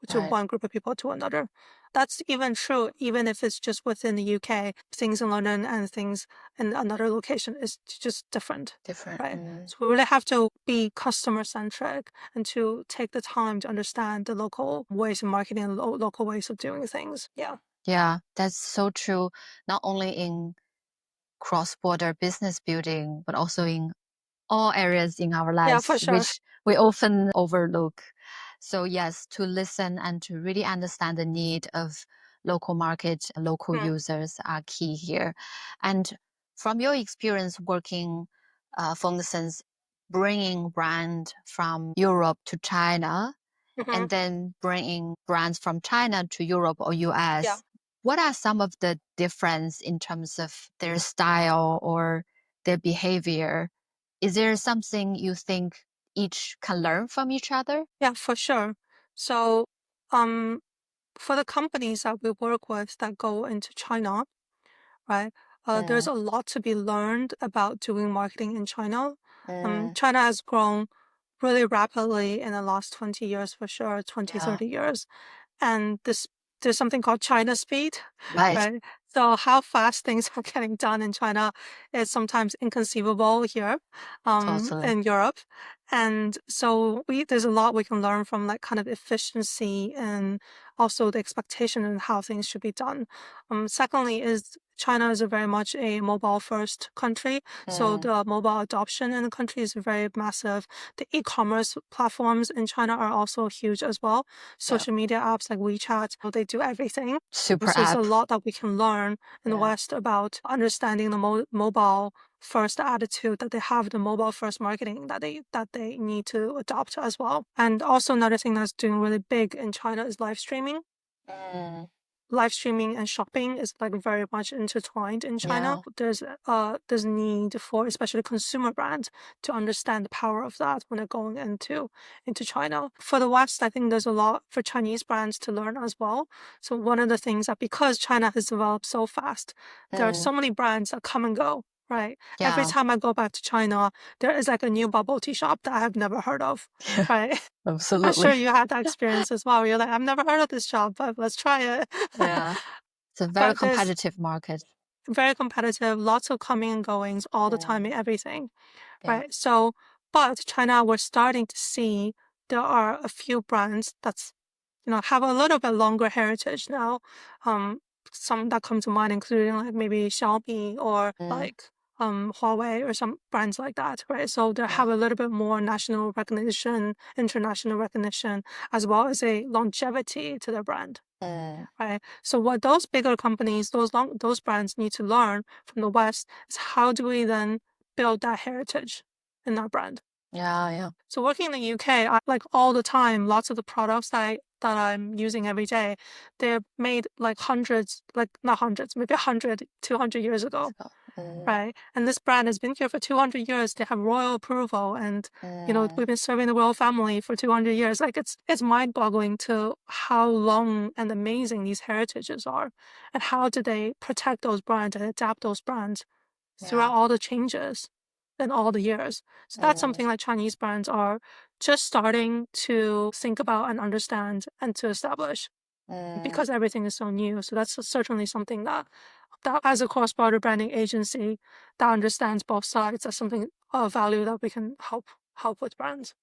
to one group of people to another. That's even true, even if it's just within the UK. Things in London and things in another location is just different. Right? So we really have to be customer centric and to take the time to understand the local ways of marketing and local ways of doing things. Yeah. Yeah, that's so true. Not only in cross-border business building, but also in all areas in our Yeah, lives, for sure. which we often overlook. So yes, to listen and to really understand the need of local market, local users are key here. And from your experience working, for instance, bringing brand from Europe to China, and then bringing brands from China to Europe or US, Yeah. what are some of the difference in terms of their style or their behavior? Is there something you think each can learn from each other? Yeah, for sure. So, for the companies that we work with that go into China, right? There's a lot to be learned about doing marketing in China. China has grown really rapidly in the last 20 years, for sure, 20, Yeah. 30 years. And there's something called China speed, Right. right? So how fast things are getting done in China is sometimes inconceivable here, Totally. in Europe. And so there's a lot we can learn from like kind of efficiency and also the expectation and how things should be done. Secondly is China is a very much a mobile first country. So the mobile adoption in the country is very massive. The e-commerce platforms in China are also huge as well. Social media apps like WeChat, they do everything. Super So there's a app. lot that we can learn in the West about understanding the mobile first attitude that they have, the mobile first marketing that they need to adopt as well. And also another thing that's doing really big in China is live streaming. Live streaming and shopping is like very much intertwined in China. There's need for especially consumer brands to understand the power of that when they're going into China. For the West, I think there's a lot for Chinese brands to learn as well. So one of the things that because China has developed so fast, there are so many brands that come and go. Right. Every time I go back to China, there is like a new bubble tea shop that I have never heard of. Right. Absolutely. I'm sure you had that experience as well. You're like, I've never heard of this shop, but let's try it. Yeah. It's a very But there's competitive market. very competitive, lots of coming and goings all the time in everything, right? So, but China, we're starting to see there are a few brands that's, have a little bit longer heritage now. Some that come to mind, including like maybe Xiaomi or like Huawei or some brands like that, right? So they have a little bit more national recognition, international recognition, as well as a longevity to their brand. Right. So what those bigger companies, those brands need to learn from the West is how do we then build that heritage in our brand. Yeah. So working in the UK, I like all the time, lots of the products that I'm using every day, they're made like hundreds, like not hundreds, maybe 100, 200 years ago. Right. And this brand has been here for 200 years. They have royal approval and, we've been serving the royal family for 200 years. Like it's mind boggling to how long and amazing these heritages are and how do they protect those brands and adapt those brands throughout all the changes and all the years. So that's something like Chinese brands are just starting to think about and understand and to establish because everything is so new. So that's certainly something that as a cross-border branding agency that understands both sides, that's something of value that we can help with brands.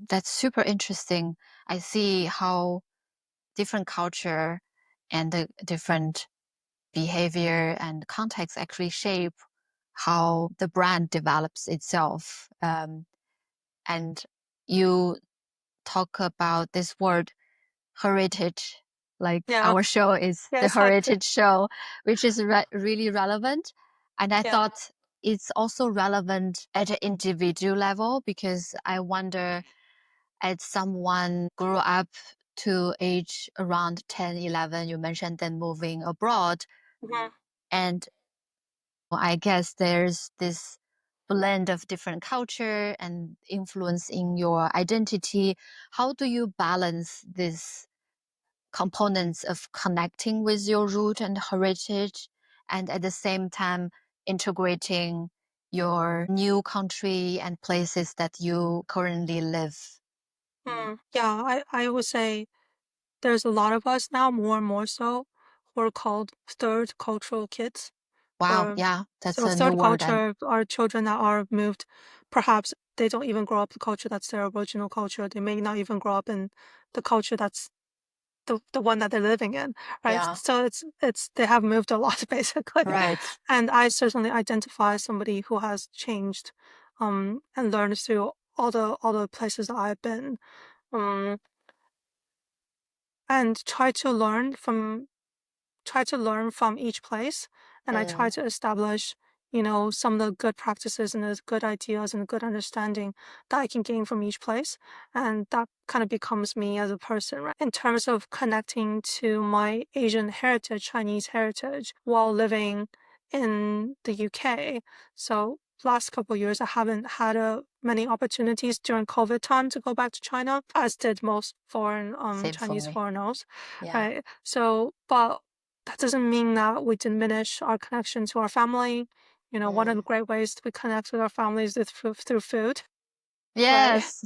That's super interesting. I see how different culture and the different behavior and context actually shape how the brand develops itself. And you talk about this word heritage, like Yeah. our show is Yeah, the exactly. heritage show, which is really relevant. And I Yeah. thought it's also relevant at an individual level because I wonder, as someone grew up to age around 10, 11, you mentioned then moving abroad. Mhm. And I guess there's this blend of different culture and influence in your identity. How do you balance these components of connecting with your root and heritage and at the same time integrating your new country and places that you currently live? Yeah, I would say there's a lot of us now, more and more so, who are called third cultural kids. Wow, Or yeah, that's so a new third word. And culture are children that are moved. Perhaps they don't even grow up the culture that's their original culture. They may not even grow up in the culture that's the one that they're living in, right? yeah, So it's they have moved a lot basically. right. And I certainly identify as somebody who has changed and learn through all the places that I've been, um, and try to learn from each place, and I try to establish, some of the good practices and the good ideas and the good understanding that I can gain from each place. And that kind of becomes me as a person, right? In terms of connecting to my Asian heritage, Chinese heritage, while living in the UK. So last couple of years, I haven't had many opportunities during COVID time to go back to China, as did most Same for Chinese me. foreigners. Yeah. Right. So, but that doesn't mean that we diminish our connection to our family. One of the great ways we connect with our families is through food. Right. Yes,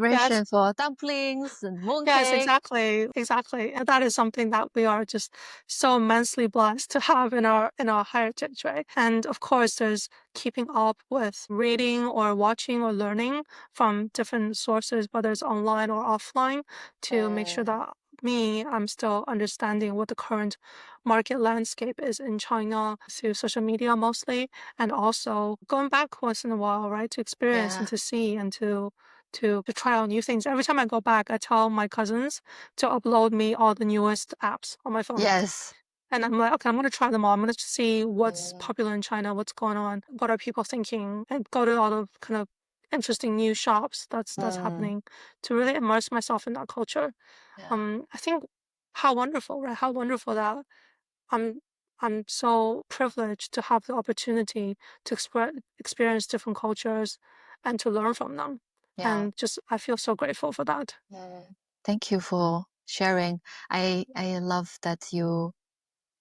Yes. celebration for dumplings and Yes, mooncake. exactly, exactly. And that is something that we are just so immensely blessed to have in our heritage, right? And of course, there's keeping up with reading or watching or learning from different sources, whether it's online or offline, to make sure that I'm still understanding what the current market landscape is in China through social media mostly, and also going back once in a while, right, to experience and Yeah. to see and to try out new things. Every time I go back, I tell my cousins to upload me all the newest apps on my phone. Yes. And I'm like, okay, I'm going to try them all. I'm going to see what's popular in China, what's going on, what are people thinking, and go to all the kind of interesting new shops that's happening to really immerse myself in that culture. Yeah. I think how wonderful, right? How wonderful that I'm I'm so privileged to have the opportunity to experience different cultures and to learn from them. Yeah. And just I feel so grateful for that. Thank you for sharing. I love that you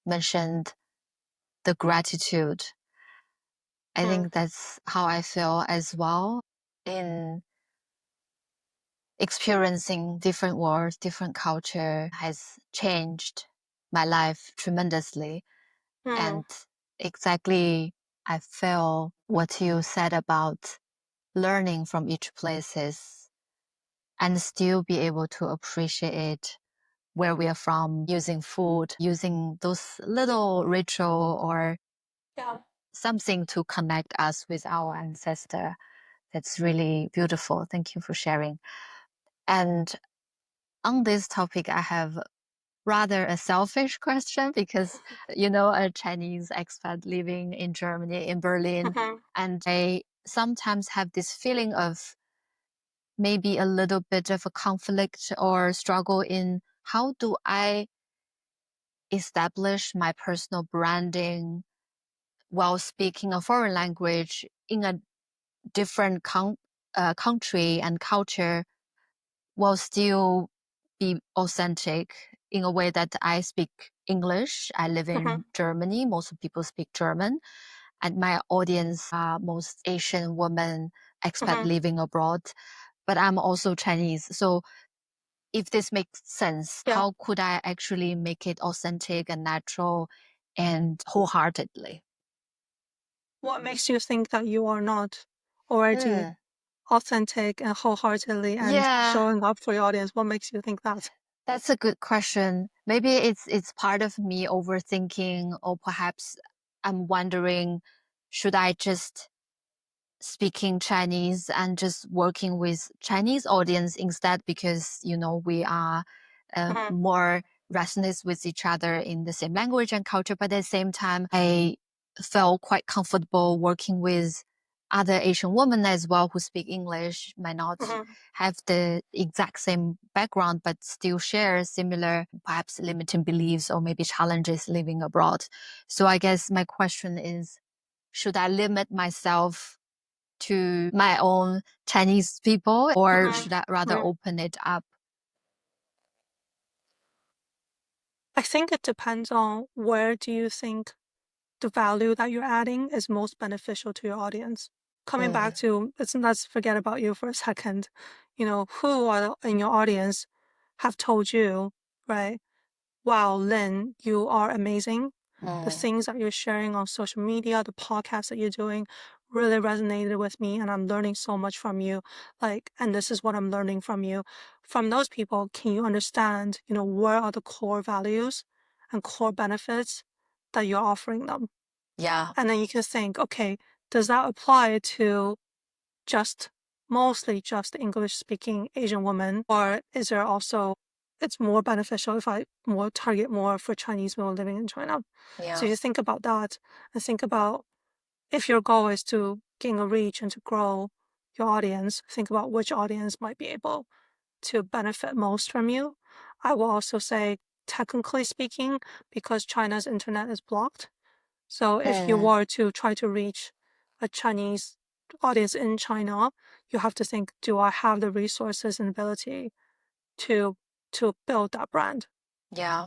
mentioned the gratitude. I Mm, think that's how I feel as well in experiencing different worlds, different culture has changed my life tremendously. mm, And exactly, I feel what you said about learning from each places and still be able to appreciate where we are from, using food, using those little ritual or yeah. something to connect us with our ancestor. That's really beautiful. Thank you for sharing. And on this topic, I have rather a selfish question because, a Chinese expat living in Germany, in Berlin, Mm-hmm, and I sometimes have this feeling of maybe a little bit of a conflict or struggle in how do I establish my personal branding while speaking a foreign language in a different country and culture while still be authentic in a way that I speak English. I live mm-hmm, in Germany. Most people speak German. And my audience are most Asian women, expat mm-hmm, living abroad. But I'm also Chinese. So if this makes sense, yeah. how could I actually make it authentic and natural and wholeheartedly? What makes you think that you are not already authentic and wholeheartedly and Yeah, showing up for your audience? What makes you think that? that's a good question. Maybe it's part of me overthinking, or perhaps I'm wondering, should I just speaking Chinese and just working with Chinese audience instead because we are Mm-hmm, more resonate with each other in the same language and culture, but at the same time I felt quite comfortable working with other Asian women as well who speak English, might not mm-hmm. have the exact same background but still share similar perhaps limiting beliefs or maybe challenges living abroad. So I guess my question is, should I limit myself to my own Chinese people, or Mm-hmm. should I rather Mm-hmm. open it up? I think it depends on where do you think the value that you're adding is most beneficial to your audience. Coming back to let's forget about you for a second. Who in your audience have told you, right? Wow, Lynn, you are amazing. The things that you're sharing on social media, the podcasts that you're doing really resonated with me and I'm learning so much from you. And this is what I'm learning from you. From those people, can you understand, where are the core values and core benefits that you're offering them? Yeah. And then you can think, okay, does that apply to mostly just English-speaking Asian women, or is there also it's more beneficial if I target more for Chinese women living in China? Yeah. So you think about that and think about if your goal is to gain a reach and to grow your audience, think about which audience might be able to benefit most from you. I will also say, technically speaking, because China's internet is blocked. So if you were to try to reach a Chinese audience in China, you have to think, do I have the resources and ability to build that brand? Yeah.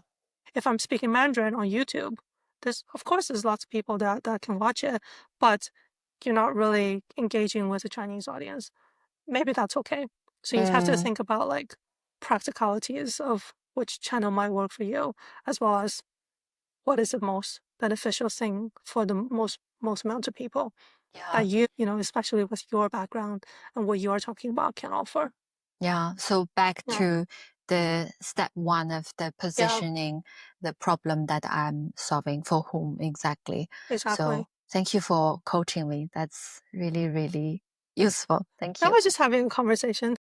If I'm speaking Mandarin on YouTube, there's lots of people that can watch it, but you're not really engaging with a Chinese audience. Maybe that's okay. So you have to think about like practicalities of which channel might work for you, as well as what is the most beneficial thing for the most amount of people that you especially with your background and what you're talking about, can offer. Yeah. So back Yeah. to the step one of the positioning, the problem that I'm solving for whom exactly. Exactly. So thank you for coaching me. That's really, really useful. Thank I you. was just having a conversation.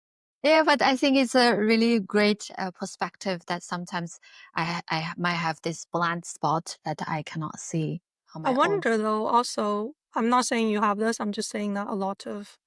Yeah, but I think it's a really great perspective that sometimes I might have this blind spot that I cannot see on I my own. wonder though, also, I'm not saying you have this, I'm just saying that a lot of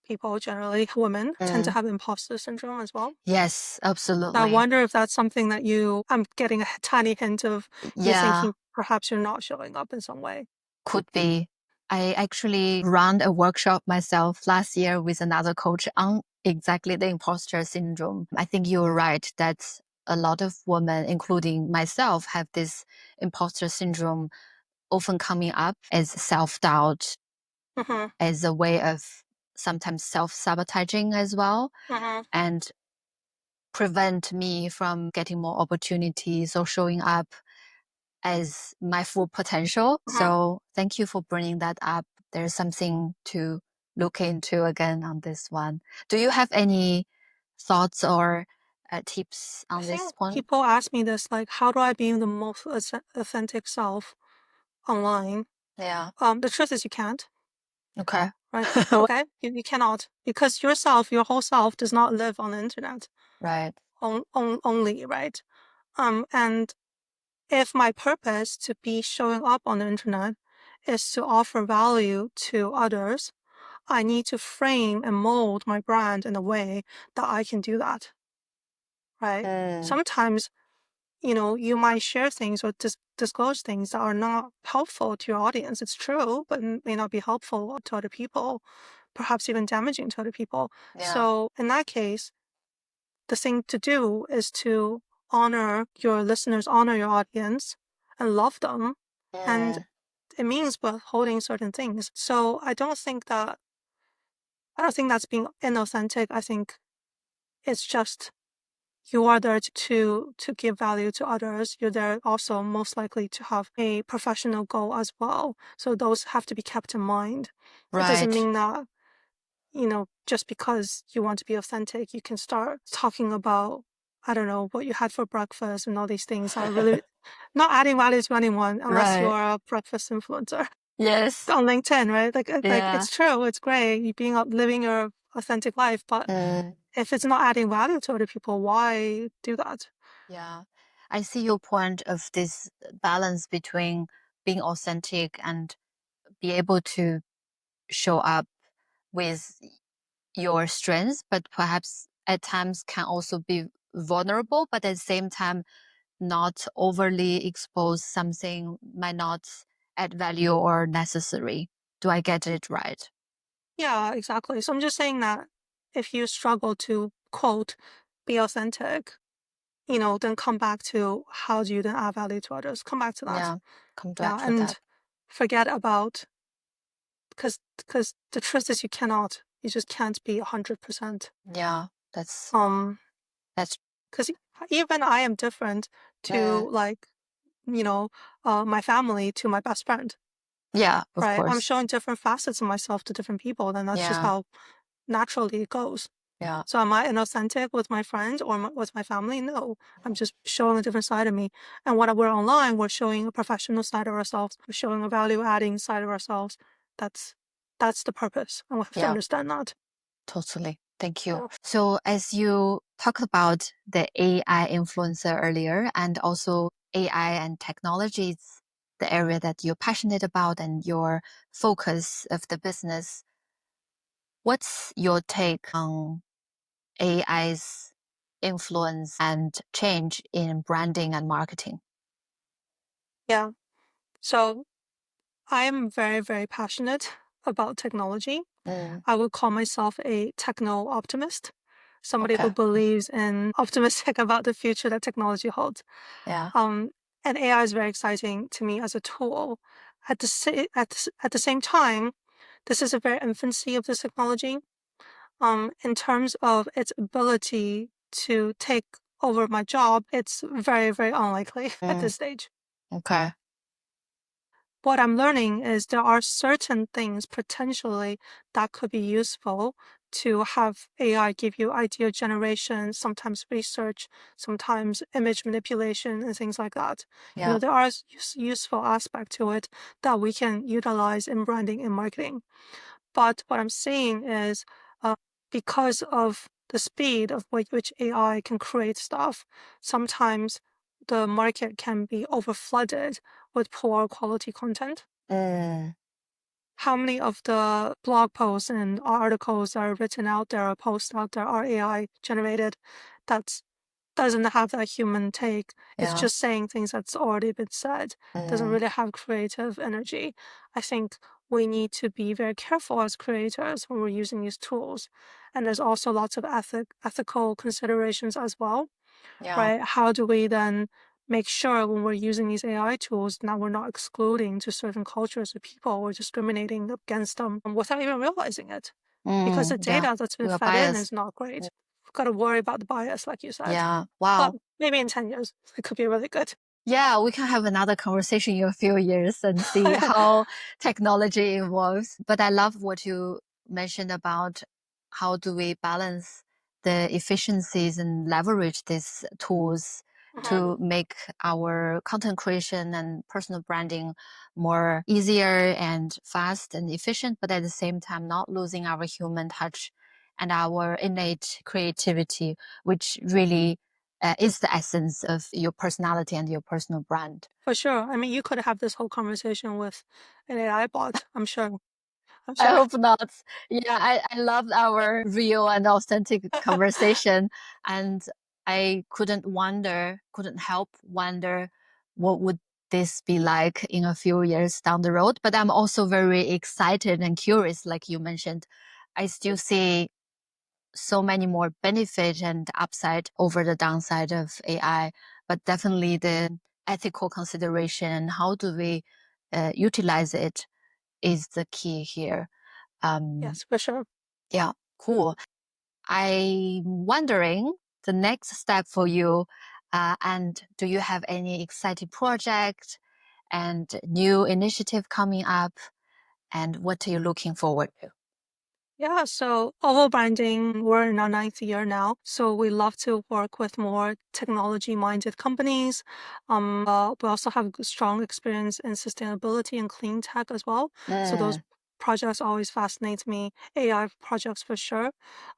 people, generally women, tend to have imposter syndrome as well. Yes, So I absolutely. wonder if that's something that I'm getting a tiny hint of you Yeah, thinking perhaps you're not showing up in some way. could be. I actually ran a workshop myself last year with another coach on exactly the imposter syndrome. I think you're right that a lot of women, including myself, have this imposter syndrome often coming up as self-doubt, Mm-hmm. as a way of sometimes self-sabotaging as well, Mm-hmm. and prevent me from getting more opportunities or showing up as my full potential. Mm-hmm. So thank you for bringing that up. There's something to look into again on this one. Do you have any thoughts or tips I on this think point? people ask me this, like, how do I be the most authentic self online? Yeah. The truth is you can't, Okay. right? Okay? You cannot, because your whole self does not live on the internet Right. only, right? And if my purpose to be showing up on the internet is to offer value to others, I need to frame and mold my brand in a way that I can do that, right? Sometimes, you might share things or disclose things that are not helpful to your audience. It's true, but may not be helpful to other people, perhaps even damaging to other people. Yeah. So in that case, the thing to do is to honor your listeners, honor your audience, and love them. And it means withholding certain things. So I don't think that's being inauthentic. I think it's just you are there to give value to others. You're there also most likely to have a professional goal as well. So those have to be kept in mind. It doesn't Right. mean that, just because you want to be authentic, you can start talking about, I don't know, what you had for breakfast and all these things are really not adding value to anyone unless Right. you're a breakfast influencer Yes. on LinkedIn, right? Like Yeah. it's true, it's great, you living your authentic life, but if it's not adding value to other people, why do that? Yeah. I see your point of this balance between being authentic and be able to show up with your strengths, but perhaps at times can also be vulnerable, but at the same time, not overly expose something might not add value or necessary. Do I get it right? Yeah, exactly. So I'm just saying that if you struggle to quote be authentic, then come back to how do you then add value to others, come back to that. Yeah, come back Yeah, to that. and forget about, because the truth is you just can't be 100%. Yeah, that's um that's because even I am different to like my family, to my best friend, yeah, of right? I'm course. showing different facets of myself to different people, then that's just Yeah, how naturally it goes. yeah, So am I inauthentic with my friends or with my family? No, I'm just showing a different side of me. And when we're online, we're showing a professional side of ourselves. We're showing a value-adding side of ourselves. That's that's the purpose. And we have to understand that. Totally. Thank you. So as you talked about the AI influencer earlier, and also AI and technology is the area that you're passionate about and your focus of the business. What's your take on AI's influence and change in branding and marketing? Yeah. So I'm very, very passionate about technology. I would call myself a techno optimist, somebody who believes in optimistic about the future that technology holds. Yeah. And AI is very exciting to me as a tool. At the same time, this is a very infancy of this technology. In terms of its ability to take over my job, it's very, very unlikely at this stage. Okay. What I'm learning is there are certain things potentially that could be useful to have AI give you idea generation, sometimes research, sometimes image manipulation, and things like that. You know, there are useful aspects to it that we can utilize in branding and marketing. But what I'm seeing is because of the speed of which AI can create stuff, sometimes the market can be overflooded with poor quality content. How many of the blog posts and articles that are written out there or posts out there are AI generated that doesn't have that human take? It's just saying things that's already been said, doesn't really have creative energy. I think we need to be very careful as creators when we're using these tools. And there's also lots of ethical considerations as well, right? How do we then make sure when we're using these AI tools that we're not excluding to certain cultures or people or discriminating against them without even realizing it? Because the data that's been fed in is not great. We've got to worry about the bias, like you said. Yeah. Wow. But maybe in 10 years, it could be really good. Yeah, we can have another conversation in a few years and see how technology evolves. But I love what you mentioned about how do we balance the efficiencies and leverage these tools to make our content creation and personal branding more easier and fast and efficient, but at the same time not losing our human touch and our innate creativity, which really is the essence of your personality and your personal brand. For sure. I mean, you could have this whole conversation with an AI bot, I'm sure. I hope not. Yeah, I loved our real and authentic conversation. And I couldn't help wonder what would this be like in a few years down the road. But I'm also very excited and curious, like you mentioned. I still see so many more benefit and upside over the downside of AI, but definitely the ethical consideration, how do we utilize it is the key here. Yes, for sure. Yeah, cool. I'm wondering the next step for you, and do you have any exciting project and new initiative coming up? And what are you looking forward to? Yeah, so Oval Branding, we're in our 9th year now. So we love to work with more technology-minded companies. We also have strong experience in sustainability and clean tech as well. So those projects always fascinate me. AI projects for sure.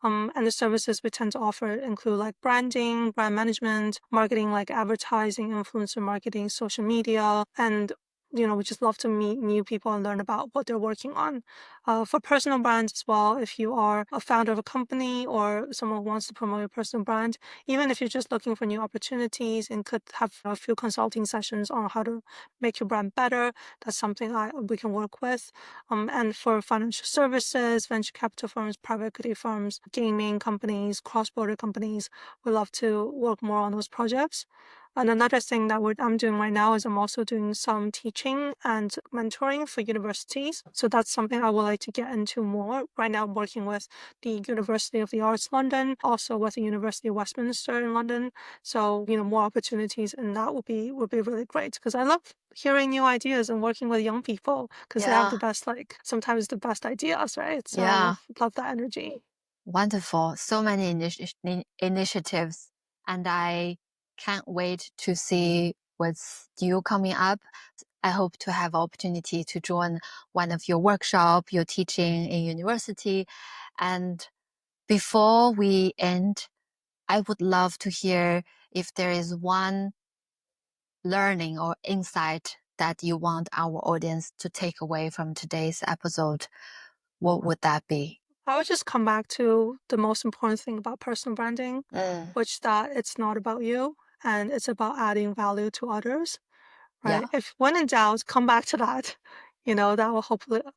And the services we tend to offer include like branding, brand management, marketing like advertising, influencer marketing, social media, and we just love to meet new people and learn about what they're working on. For personal brands as well, if you are a founder of a company or someone who wants to promote your personal brand, even if you're just looking for new opportunities and could have a few consulting sessions on how to make your brand better, that's something we can work with. And for financial services, venture capital firms, private equity firms, gaming companies, cross-border companies, we love to work more on those projects. And another thing that I'm doing right now is I'm also doing some teaching and mentoring for universities. So that's something I would like to get into more. Right now, I'm working with the University of the Arts London, also with the University of Westminster in London. So, more opportunities, and that would be really great because I love hearing new ideas and working with young people because they have the best, sometimes the best ideas, right? So love that energy. Wonderful. So many initiatives, and I can't wait to see what's new coming up. I hope to have opportunity to join one of your workshop, your teaching in university. And before we end, I would love to hear if there is one learning or insight that you want our audience to take away from today's episode. What would that be? I would just come back to the most important thing about personal branding, which that it's not about you and it's about adding value to others, right? Yeah. If when in doubt, come back to that. That will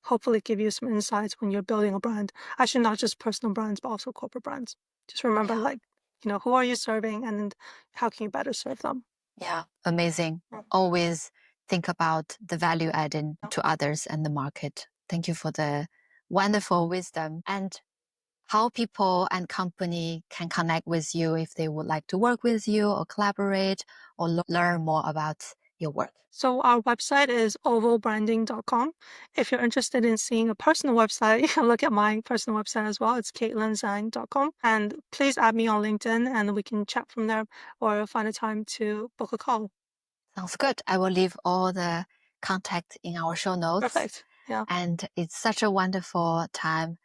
hopefully give you some insights when you're building a brand. Actually, not just personal brands, but also corporate brands. Just remember, who are you serving and how can you better serve them? Yeah, amazing. Always think about the value adding to others and the market. Thank you for the wonderful wisdom and how people and company can connect with you if they would like to work with you or collaborate or learn more about your work. So our website is ovalbranding.com. If you're interested in seeing a personal website, you can look at my personal website as well. It's KaitlinZhang.com. And please add me on LinkedIn and we can chat from there or find a time to book a call. Sounds good. I will leave all the contact in our show notes. Perfect. Yeah. And it's such a wonderful time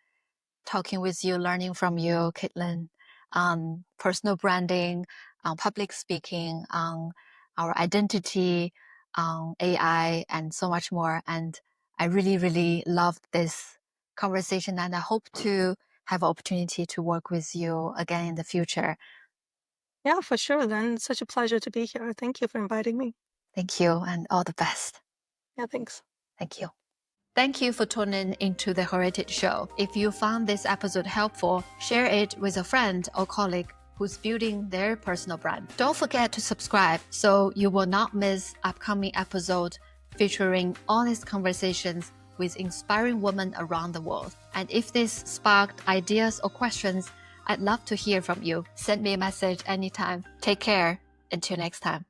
talking with you, learning from you, Kaitlin, on personal branding, on public speaking, on our identity, on AI, and so much more. And I really, really loved this conversation, and I hope to have opportunity to work with you again in the future. Yeah, for sure. Then it's such a pleasure to be here. Thank you for inviting me. Thank you, and all the best. Yeah, thanks. Thank you. Thank you for tuning into the Heritage Show. If you found this episode helpful, share it with a friend or colleague who's building their personal brand. Don't forget to subscribe so you will not miss upcoming episodes featuring honest conversations with inspiring women around the world. And if this sparked ideas or questions, I'd love to hear from you. Send me a message anytime. Take care. Until next time.